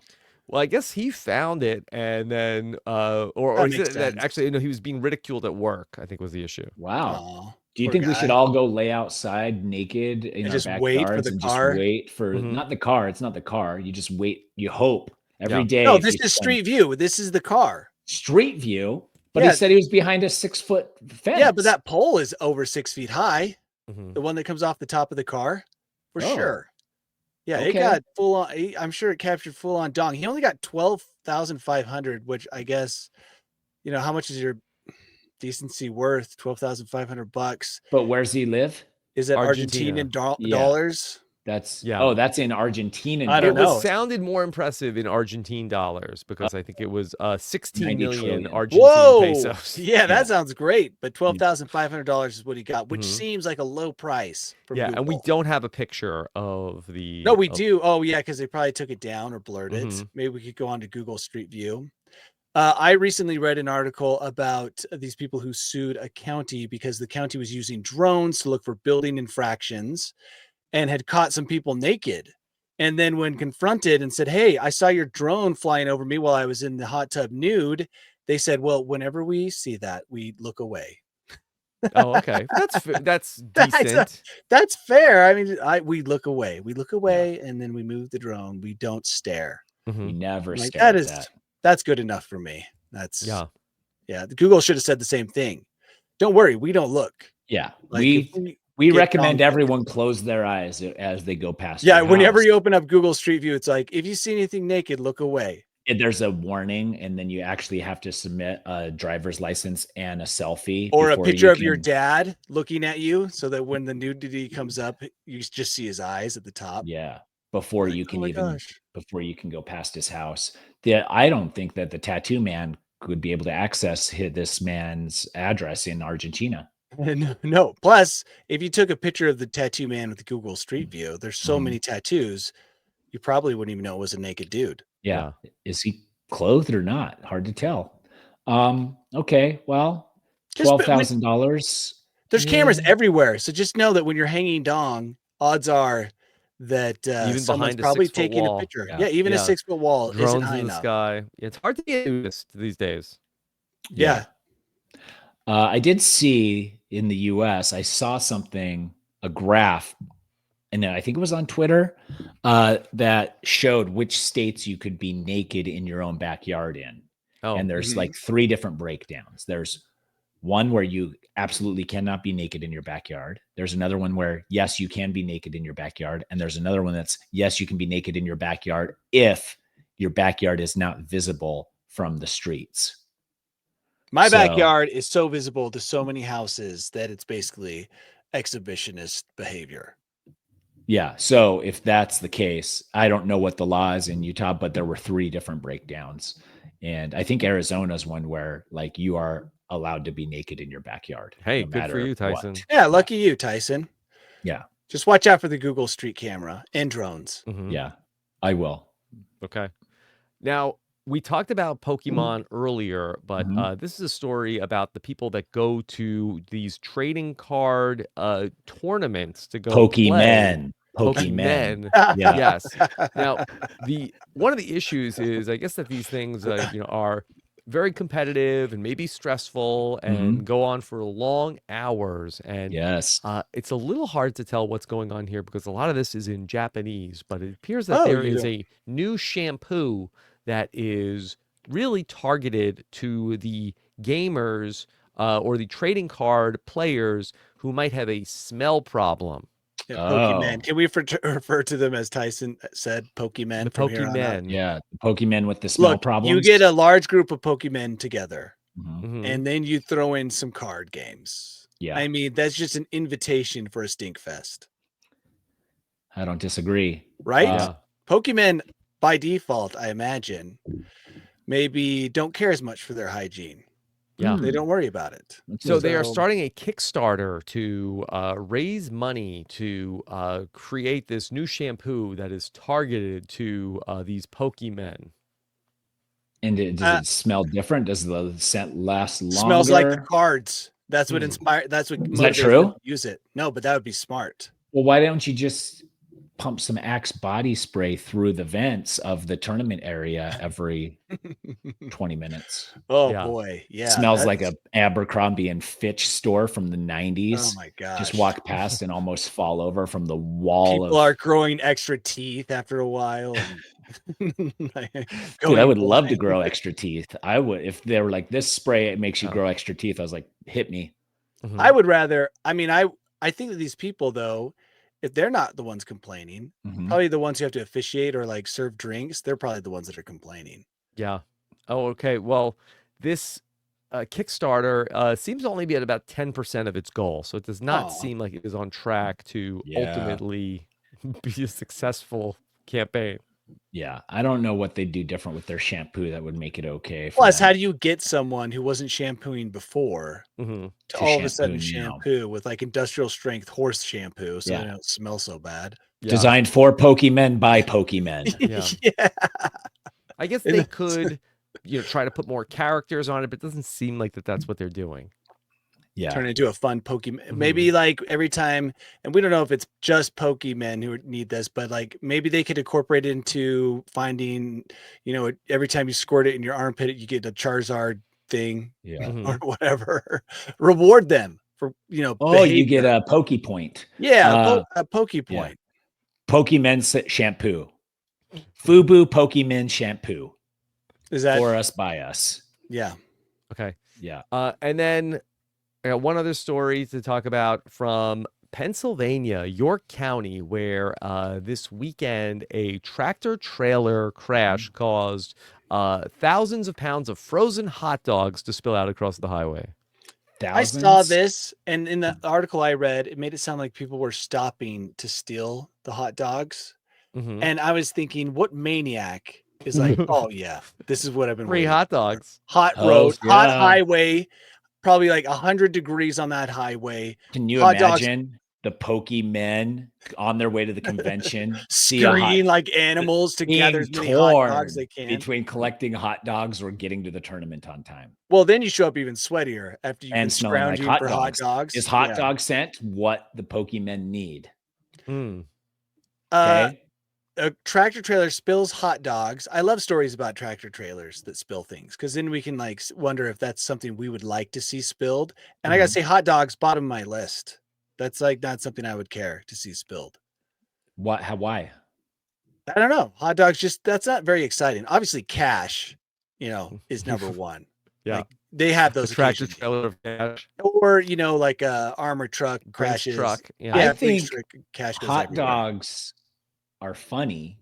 Well, I guess he found it, and then, or that actually, he was being ridiculed at work, I think was the issue. Wow. Aww. Do you think we should all go lay outside naked in our backyards and just wait for not the car? It's not the car. You just wait. You hope every day. No, this is Street View. This is the car. Street View. But he said he was behind a 6-foot fence. Yeah, but that pole is over 6 feet high. The one that comes off the top of the car, for sure. Yeah, it got full on. I'm sure it captured full on dong. He only got 12,500, which I guess, how much is your decency worth? $12,500. But where's he live? Is it Argentina. Argentinian dollars? That's Yeah. Oh, that's in Argentinian. I don't know. It sounded more impressive in Argentine dollars because I think it was 16 90 million trillion. Argentine Whoa! pesos. Yeah, that sounds great. But $12,500 is what he got, which Mhm. seems like a low price from Yeah, Google. and we don't have a picture of the. No, we do. Oh, yeah, because they probably took it down or blurred it. Mhm. Maybe we could go on to Google Street View. I recently read an article about these people who sued a county because the county was using drones to look for building infractions and had caught some people naked. And then when confronted and said, "Hey, I saw your drone flying over me while I was in the hot tub nude," they said, "Well, whenever we see that, we look away." Oh, okay. That's decent. That's fair. I mean, we look away. We look away, and then we move the drone. We don't stare. Mhm. You never Like, stare at that. that's good enough for me. That's Yeah. yeah. The Google should have said the same thing. Don't worry, we don't look. Yeah. Like, if we get recommend wrong- everyone close their eyes as they go past. Yeah, your whenever house. you open up Google Street View, it's like, if you see anything naked, look away. There's a warning, and then you actually have to submit a driver's license and a selfie Or a before picture you of your can- dad looking at you, so that when the nudity comes up, you just see his eyes at the top. Yeah, before Like, you can oh my even gosh. before you can go past his house. I don't think that the tattoo man would be able to access this man's address in Argentina. No. Plus, if you took a picture of the tattoo man with the Google Street View, there's so Mhm. many tattoos, you probably wouldn't even know it was a naked dude. Yeah. Is he clothed or not? Hard to tell. Okay, well, Just put- $12,000. There's cameras everywhere, so just know that when you're hanging dong, odds are that Even someone's behind a probably 6-foot taking wall. a picture. Yeah. Yeah, even a Yeah. 6-foot wall isn't Drones high in the enough. sky. It's hard to get noticed these days. Yeah. I did see in the US, I saw something, a graph, and I think it was on Twitter, that showed which states you could be naked in your own backyard in. Oh, And there's Mhm. like 3 different breakdowns. There's one where you absolutely cannot be naked in your backyard. There's another one where, yes, you can be naked in your backyard. And there's another one that's, yes, you can be naked in your backyard if your backyard is not visible from the streets. My So- backyard is so visible to so many houses that it's basically exhibitionist behavior. Yeah. So if that's the case, I don't know what the law is in Utah, but there were 3 different breakdowns. And I think Arizona's one where like you are allowed to be naked in your backyard. Hey, no good for matter you, what. Tyson. Yeah, lucky you, Tyson. Yeah. Just watch out for the Google Street camera and drones. Mhm. Yeah, I will. Okay. Now, we talked about Pokemon earlier, but Mhm. this is a story about the people that go to these trading card tournaments to go play. Pokemon. Pokemon. Yeah. Yes. Now, one of the issues is, I guess, that these things, are very competitive and maybe stressful and go on for long hours. And Yes. it's a little hard to tell what's going on here because a lot of this is in Japanese, but it appears that Oh, there you is don't- a new shampoo that is really targeted to the gamers or the trading card players who might have a smell problem. Yeah, Oh. Pokemon. Can we refer to them as Tyson said, Pokemon The from here on out? Pokemon. Yeah. Pokemon with the smell Look, problems. you get a large group of Pokemon together, Mhm. Mhm. and then you throw in some card games. Yeah. I mean, that's just an invitation for a stink fest, I don't disagree. right? Yeah. Pokemon, by default, I imagine, maybe don't care as much for their hygiene. Yeah. They don't worry about it. So they are starting a Kickstarter to raise money to create this new shampoo that is targeted to these Pokemon. And does it smell different? Does the scent last longer? Smells like the cards. That's what Hmm. inspired. That's what that motivates them true? to use it. No, but that would be smart. Well, why don't you just pump some Axe body spray through the vents of the tournament area every 20 minutes? Oh Yeah. boy, yeah. Smells like that's- a Abercrombie and Fitch store from the 90s. Oh my gosh. Just walk past and almost fall over from the wall People of. are growing extra teeth after a while. Dude, I would love to blind. grow extra teeth. I would, if they were like, this spray, it makes you Oh. grow extra teeth. I was like, hit me. Mhm. I would rather. I mean, I think that these people, though, if they're not the ones complaining, Mhm. probably the ones who have to officiate or like serve drinks, they're probably the ones that are complaining. Yeah. Oh, okay. Well, this Kickstarter seems to only be at about 10% of its goal. So it does not seem like it is on track to ultimately be a successful campaign. Yeah, I don't know what they'd do different with their shampoo that would make it okay. Plus, how do you get someone who wasn't shampooing before to all of a sudden shampoo with like industrial strength horse shampoo so they don't smell so bad? Yeah. Designed for Pokemon by Pokemon. Yeah. I guess they could, try to put more characters on it, but it doesn't seem like that's what they're doing. Yeah. Turn it into a fun Pokemon. Maybe like every time, and we don't know if it's just Pokemon who need this, but like maybe they could incorporate it into finding, every time you squirt it in your armpit, you get a Charizard thing or whatever. Reward them for, behavior. You get a Poke Point. Yeah, a Poke Point. Yeah. Pokemon shampoo. Fubu Pokemon shampoo. Is that for us by us? Yeah. Okay. Yeah. And then I got one other story to talk about from Pennsylvania, York County, where this weekend a tractor trailer crash caused thousands of pounds of frozen hot dogs to spill out across the highway. Thousands? I saw this, and in the article I read, it made it sound like people were stopping to steal the hot dogs. And I was thinking, what maniac is like, oh yeah, this is what I've been free hot dogs, hot road, hot highway, probably like 100 degrees on that highway. Can you imagine the Pokemon on their way to the convention, screaming like animals to gather as many hot dogs they can between collecting hot dogs or getting to the tournament on time? Well, then you show up even sweatier after you've been scrounging like for hot dogs. Is hot dog scent what the Pokemon need? Okay. A tractor trailer spills hot dogs. I love stories about tractor trailers that spill things because then we can like wonder if that's something we would like to see spilled. And I gotta say, hot dogs, bottom of my list. That's like not something I would care to see spilled. What? Why? I don't know. Hot dogs, that's not very exciting. Obviously, cash, is number one. Yeah, like, they have those tractor trailer of cash, or like a armored truck crashes. Truck. Yeah, I think cash goes hot everywhere. Dogs are funny,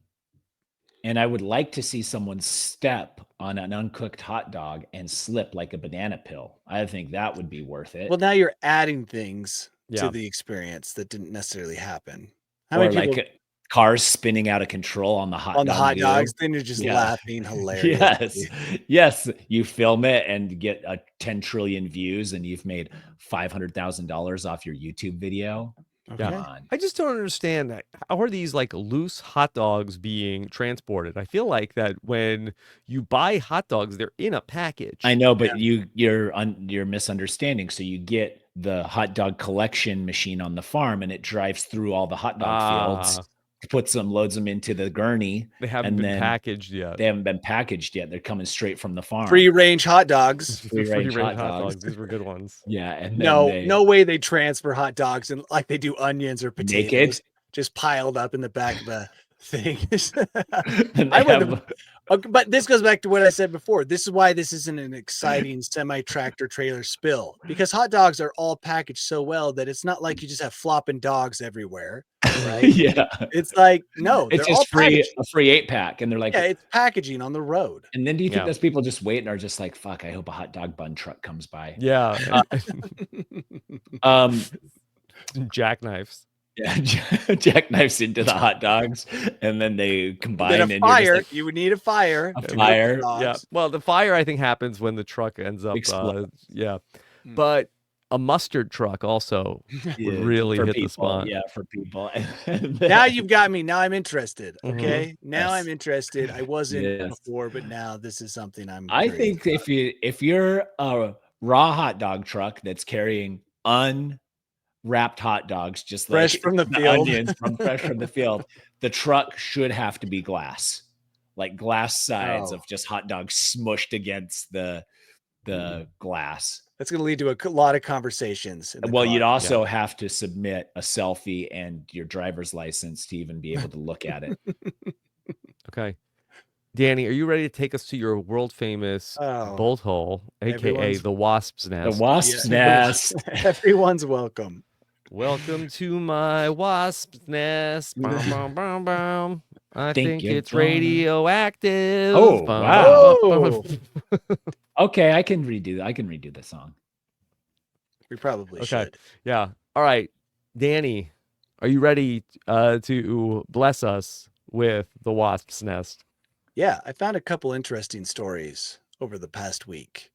and I would like to see someone step on an uncooked hot dog and slip like a banana peel. I think that would be worth it. Well, now you're adding things to the experience that didn't necessarily happen. How many people, like cars spinning out of control on the hot dogs? Then you're just laughing hilarious. Yes. You film it and get 10 trillion views, and you've made $500,000 off your YouTube video. Okay. Come on. I just don't understand how are these like loose hot dogs being transported? I feel like that when you buy hot dogs, they're in a package. I know, but you're misunderstanding. So you get the hot dog collection machine on the farm, and it drives through all the hot dog fields, loads them into the gurney. They haven't been packaged yet. They haven't been packaged yet. They're coming straight from the farm. Free range hot dogs. Free range hot dogs. These were good ones. Yeah. And no way they transfer hot dogs and like they do onions or potatoes naked, just piled up in the back of a thing. Okay, but this goes back to what I said before. This is why this isn't an exciting semi-tractor trailer spill, because hot dogs are all packaged so well that it's not like you just have flopping dogs everywhere. Right? Yeah. It's like, no, it's just a free 8-pack. And they're like, it's packaging on the road. And then do you think those people just wait and are just like, fuck, I hope a hot dog bun truck comes by? Yeah. Jackknives. Yeah, jackknives into the hot dogs, and then they combine. Then a fire. Like, you would need a fire. A fire. Yeah. Well, the fire I think happens when the truck ends up. But a mustard truck also would really hit the spot. Yeah, for people. Now you've got me. Now I'm interested. Okay. Now I'm interested. I wasn't before, but now this is something I think about. if you're a raw hot dog truck that's carrying wrapped hot dogs, just fresh like from the field, onions fresh from the field, the truck should have to be glass, like glass sides of just hot dogs smushed against the glass. That's going to lead to a lot of conversations. Well, you'd also have to submit a selfie and your driver's license to even be able to look at it. Okay. Danny, are you ready to take us to your world famous bolt hole, aka the wasp's nest? The wasp's nest. Everyone's welcome. Welcome to my wasp's nest. Boom, boom, boom, boom. I think it's radioactive. Oh, wow. Okay, I can redo the song. We probably Okay. should. Yeah. All right. Danny, are you ready to bless us with the wasp's nest? Yeah, I found a couple interesting stories over the past week.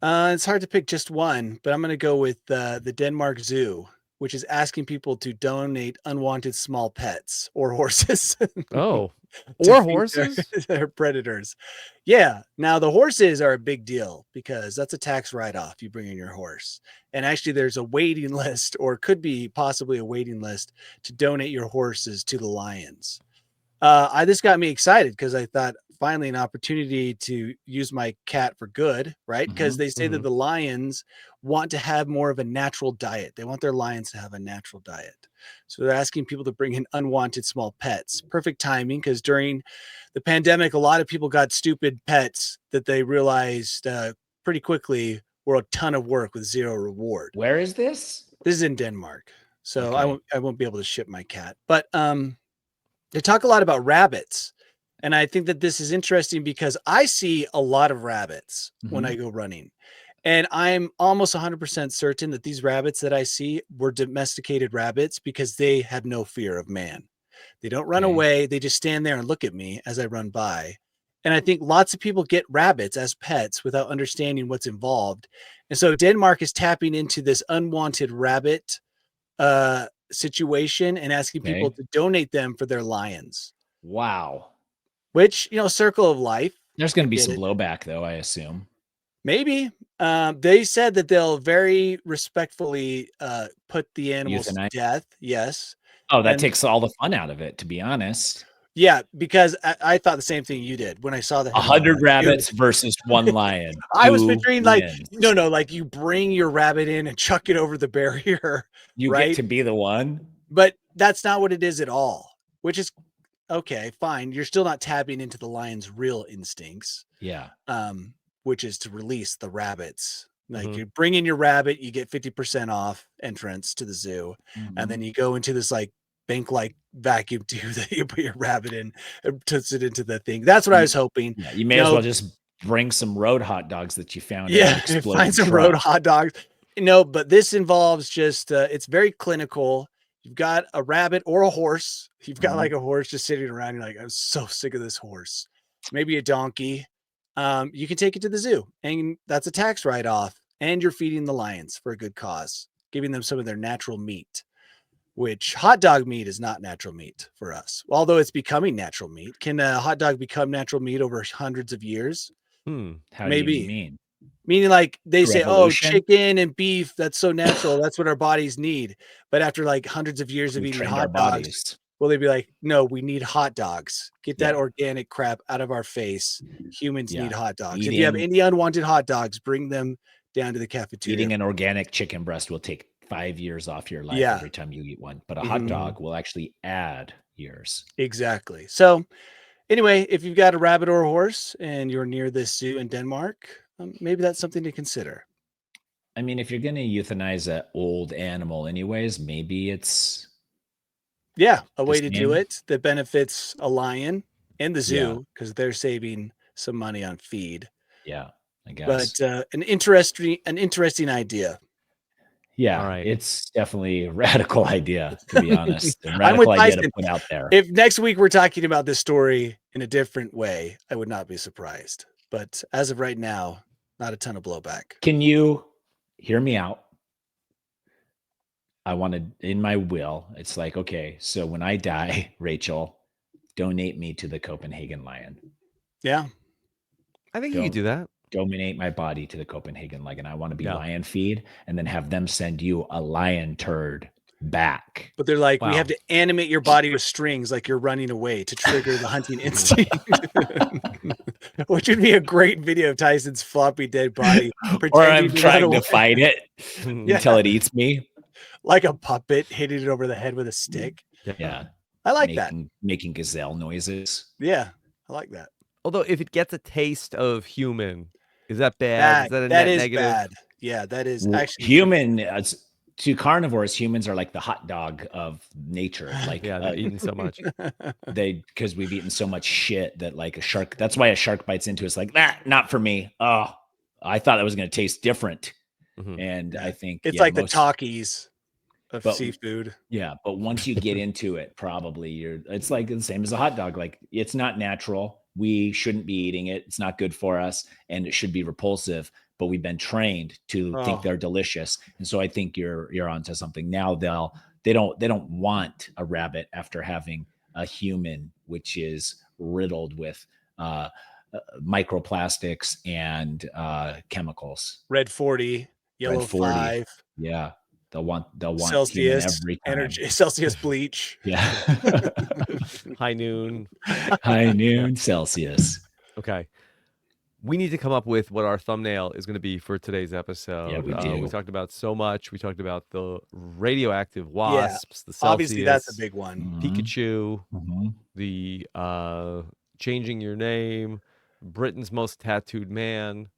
It's hard to pick just one, but I'm going to go with the Denmark Zoo, which is asking people to donate unwanted small pets or horses Oh, to or feed their, horses? their predators. Yeah, now the horses are a big deal because that's a tax write-off. You bring in your horse. And actually, there's a waiting list, or could be possibly a waiting list, to donate your horses to the lions. This got me excited because I thought finally an opportunity to use my cat for good, right? Because they say that the lions want to have more of a natural diet. They want their lions to have a natural diet. So they're asking people to bring in unwanted small pets. Perfect timing because during the pandemic, a lot of people got stupid pets that they realized pretty quickly were a ton of work with zero reward. Where is this? This is in Denmark. So Okay. I won't be able to ship my cat. But they talk a lot about rabbits. And I think that this is interesting because I see a lot of rabbits when I go running. And I'm almost 100% certain that these rabbits that I see were domesticated rabbits because they have no fear of man. They don't run away. They just stand there and look at me as I run by. And I think lots of people get rabbits as pets without understanding what's involved. And so Denmark is tapping into this unwanted rabbit situation and asking people to donate them for their lions. Wow. Which, circle of life. There's going to be some blowback, though, I assume. Maybe. They said that they'll very respectfully put the animals to death. Yes. Oh, that takes all the fun out of it, to be honest. Yeah, because I thought the same thing you did when I saw the 100 rabbits versus one lion. I was picturing like you bring your rabbit in and chuck it over the barrier. You get to be the one. But that's not what it is at all, which is okay, fine. You're still not tapping into the lion's real instincts. Yeah. Which is to release the rabbits. Like you bring in your rabbit, you get 50% off entrance to the zoo. And then you go into this like bank-like vacuum tube that you put your rabbit in and puts it into the thing. That's what I was hoping. Yeah, you may as well just bring some road hot dogs that you found. Yeah, find some road hot dogs. But this involves just, it's very clinical. You've got a rabbit or a horse. You've got like a horse just sitting around. You're like, I'm so sick of this horse. Maybe a donkey. You can take it to the zoo and that's a tax write-off. And you're feeding the lions for a good cause, giving them some of their natural meat, which hot dog meat is not natural meat for us. Although it's becoming natural meat. Can a hot dog become natural meat over hundreds of years? How Maybe. do you mean? Meaning like they say, oh, chicken and beef, that's so natural. That's what our bodies need. But after like hundreds of years of eating hot dogs, will they be like, no, we need hot dogs. Get that organic crap out of our face. Humans need hot dogs. If you have any unwanted hot dogs, bring them down to the cafeteria. Eating an organic chicken breast will take 5 years off your life every time you eat one. But a hot dog will actually add years. Exactly. So anyway, if you've got a rabbit or a horse and you're near this zoo in Denmark, maybe that's something to consider. I mean, if you're going to euthanize an old animal anyways, maybe it's... Yeah, a way to do it that benefits a lion and the zoo because they're saving some money on feed. Yeah, I guess. But an interesting idea. Yeah, it's definitely a radical idea, to be honest. A radical idea to put out there. If next week we're talking about this story in a different way, I would not be surprised. But as of right now, not a ton of blowback. Can you hear me out? I wanted in my will, it's like, okay, so when I die, Rachel, donate me to the Copenhagen Lion. Yeah. I think you could do that. Donate my body to the Copenhagen Lion. I want to be lion feed and then have them send you a lion turd back. But they're like, we have to animate your body with strings like you're running away to trigger the hunting instinct. Which would be a great video of Tyson's floppy dead body. Or I'm trying to fight it until it eats me. Like a puppet hitting it over the head with a stick. Yeah. I like that. Making gazelle noises. Yeah, I like that. Although if it gets a taste of human, is that bad? Is that a that net is negative? bad. Yeah, that is actually human. To carnivores, humans are like the hot dog of nature. Like they're eating so much. Because we've eaten so much shit that like a shark. That's why a shark bites into us like that. Not for me. Oh, I thought it was going to taste different. And I think it's like the Takis of seafood. Yeah, but once you get into it, probably it's like the same as a hot dog. Like, it's not natural. We shouldn't be eating it. It's not good for us, and it should be repulsive. But we've been trained to think they're delicious, and so I think you're onto something. Now they don't want a rabbit after having a human, which is riddled with microplastics and chemicals. Red 40, yellow 5. Yeah. They'll want Celsius every time. energy, Celsius bleach. Yeah. High noon Celsius. Okay. We need to come up with what our thumbnail is going to be for today's episode. Yeah, we do. We talked about so much. We talked about the radioactive wasps, the Celsius. Obviously, that's a big one. Pikachu, the changing your name, Britain's most tattooed man.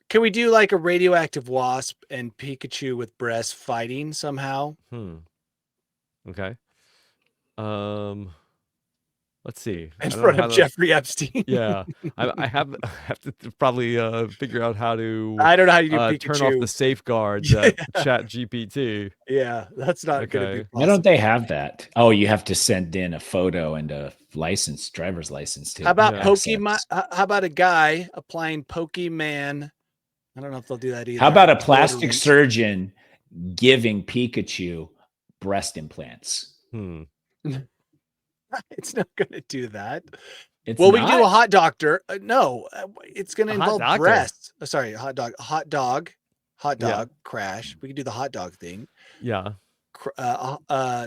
Can we do like a radioactive wasp and Pikachu with breasts fighting somehow? Okay. Let's see. In front of Jeffrey Epstein. Yeah. I have to probably figure out how to. I don't know how you do Pikachu. Turn off the safeguards at Chat GPT. Yeah, that's not going to be possible. Why don't they have that? Oh, you have to send in a photo and a driver's license too. How about Pokemon? How about a guy applying Pokemon? I don't know if they'll do that either. How about a plastic surgeon giving Pikachu breast implants? It's not going to do that. We can do a hot doctor. No, it's going to involve breasts. Sorry, hot dog crash. We can do the hot dog thing. Yeah.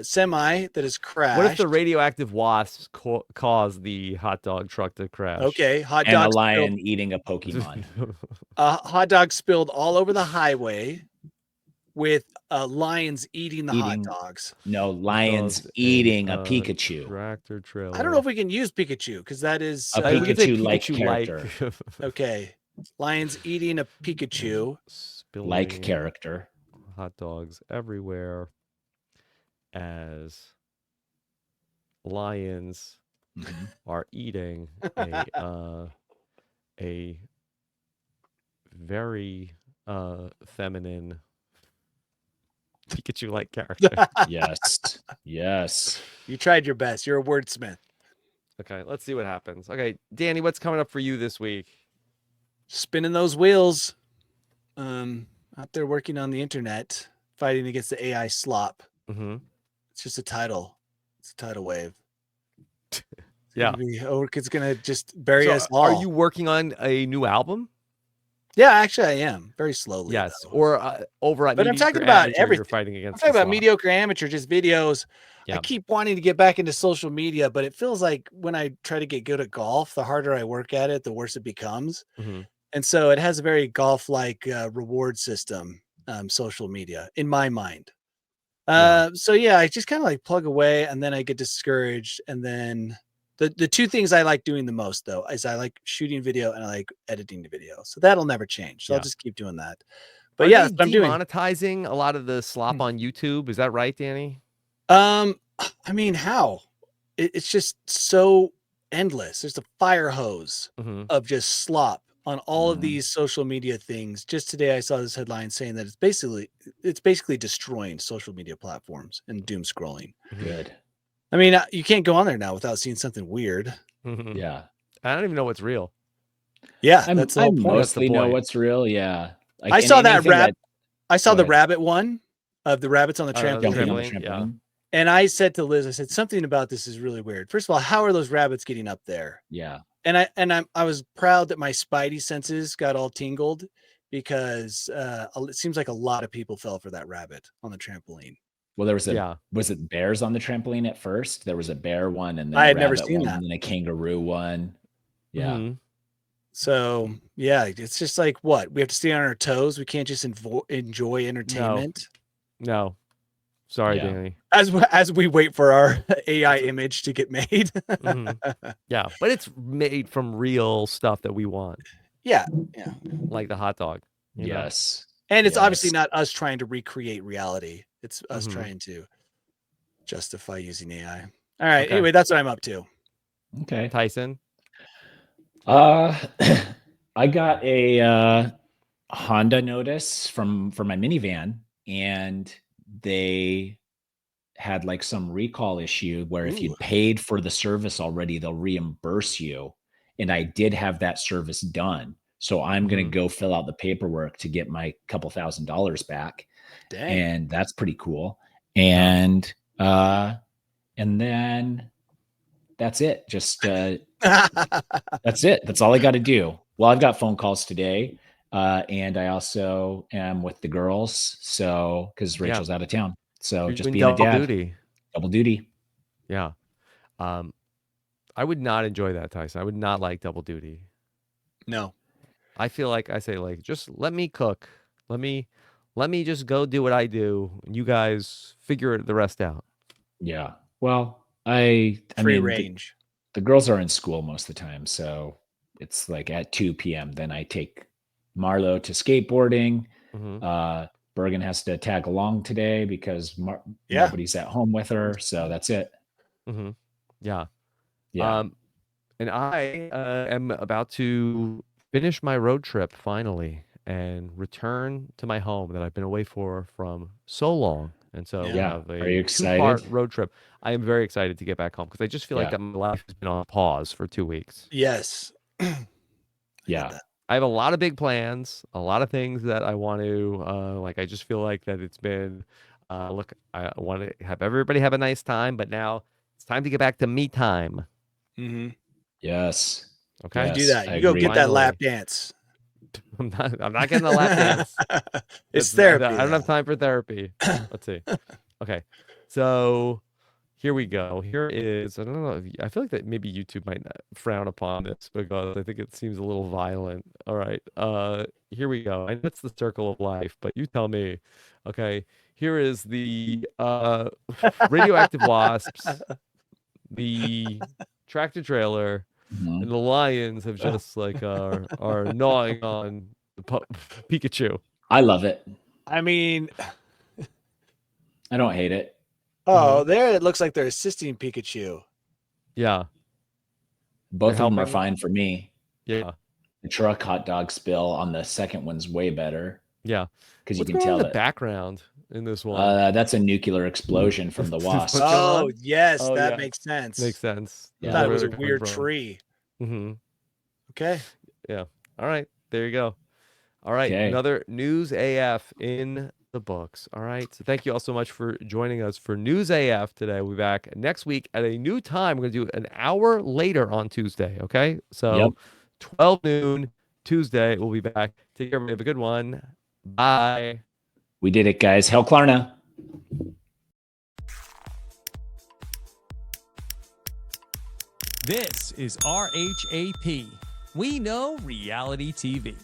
Semi that is crashed. What if the radioactive wasps cause the hot dog truck to crash? Okay, hot and dog a lion eating a Pokemon. Hot dog spilled all over the highway with lions eating the hot dogs. No, lions eating a Pikachu. Tractor trailer. I don't know if we can use Pikachu because that is a Pikachu-like character. Okay, lions eating a Pikachu like character. Hot dogs everywhere as lions are eating a very feminine Pikachu-like character. Yes. You tried your best. You're a wordsmith. Okay, let's see what happens. Okay, Danny, what's coming up for you this week? Spinning those wheels. Out there working on the internet, fighting against the AI slop. It's just a tidal. It's a tidal wave. It's gonna just bury us all. Are you working on a new album? Yeah, actually, I am very slowly. Yes, though. or over at. But I'm talking about everything. You're fighting against. I'm talking about mediocre amateur, just videos. Yeah. I keep wanting to get back into social media, but it feels like when I try to get good at golf, the harder I work at it, the worse it becomes. And so it has a very golf-like reward system, social media, in my mind. So yeah, I just kind of like plug away, and then I get discouraged. And then the two things I like doing the most, though, is I like shooting video and I like editing the video. So that'll never change. So I'll just keep doing that. But yeah, that's what I'm doing. Monetizing a lot of the slop on YouTube. Is that right, Danny? I mean, how? It's just so endless. There's a fire hose of just slop on all of these social media things. Just today, I saw this headline saying that it's basically destroying social media platforms and doom scrolling. Good. I mean, you can't go on there now without seeing something weird. Yeah. I don't even know what's real. Yeah, that's the whole point. Mostly know what's real. Yeah. Like, I saw that rabbit. I saw the rabbit one of the rabbits on the trampoline. Yeah. And I said to Liz, I said, something about this is really weird. First of all, how are those rabbits getting up there? Yeah. And I was proud that my spidey senses got all tingled because it seems like a lot of people fell for that rabbit on the trampoline. Well, there was was it bears on the trampoline at first? There was a bear one, and then I had never seen that, and a kangaroo one. Yeah. So yeah, it's just like what we have to stay on our toes. We can't just enjoy entertainment. No. Sorry, Danny. As we wait for our AI image to get made. Yeah, but it's made from real stuff that we want. Yeah. Like the hot dog. Yes. And it's obviously not us trying to recreate reality. It's us trying to justify using AI. All right. Okay. Anyway, that's what I'm up to. Okay. Tyson. I got a Honda notice for my minivan, and they had like some recall issue where if you'd paid for the service already, they'll reimburse you. And I did have that service done. So I'm going to go fill out the paperwork to get my couple $1,000s back. Dang. And that's pretty cool. And then that's it. Just that's it. That's all I got to do. Well, I've got phone calls today. And I also am with the girls. So, because Rachel's out of town. So You're just doing being a dad. duty. Double duty. Yeah. I would not enjoy that, Tyson. I would not like double duty. No. I feel like I say, like, just let me cook. Let me just go do what I do, and you guys figure the rest out. Yeah. Well, I Free mean, range. The girls are in school most of the time, so it's like at 2 p.m. Then I take Marlo to skateboarding. Bergen has to tag along today because nobody's at home with her. So that's it. Yeah. Yeah. And I am about to finish my road trip finally and return to my home that I've been away from so long. And so we have Are you a excited? 2-part road trip. I am very excited to get back home because I just feel like that my life has been on pause for 2 weeks. Yes. Yeah. I have a lot of big plans, a lot of things that I want to, like, I just feel like that it's been, look, I want to have everybody have a nice time, but now it's time to get back to me time. Yes. Okay. You do that. You go get that lap dance. I'm not getting a lap dance. It's therapy. I don't have time for therapy. Let's see. Okay. So here we go. Here is, I don't know, I feel like that maybe YouTube might not frown upon this because I think it seems a little violent. All right. Here we go. I know it's the circle of life, but you tell me. Okay. Here is the Radioactive Wasps, the tractor trailer, and the lions have just like are gnawing on the Pikachu. I love it. I mean, I don't hate it. Oh, there it looks like they're assisting Pikachu. Yeah. Both of them are fine for me. Yeah. The truck hot dog spill on the second one's way better. Yeah. Because you can tell the background in this one. That's a nuclear explosion from the wasp. Oh, yes. That makes sense. Makes sense. I thought it was a weird tree. Okay. Yeah. All right. There you go. All right. Okay. Another News AF in the books. All right. So thank you all so much for joining us for News AF today. We'll be back next week at a new time. We're going to do an hour later on Tuesday. Okay. So 12 noon Tuesday. We'll be back. Take care, everybody. Have a good one. Bye. We did it, guys. Hell Klarna. This is RHAP. We know reality TV.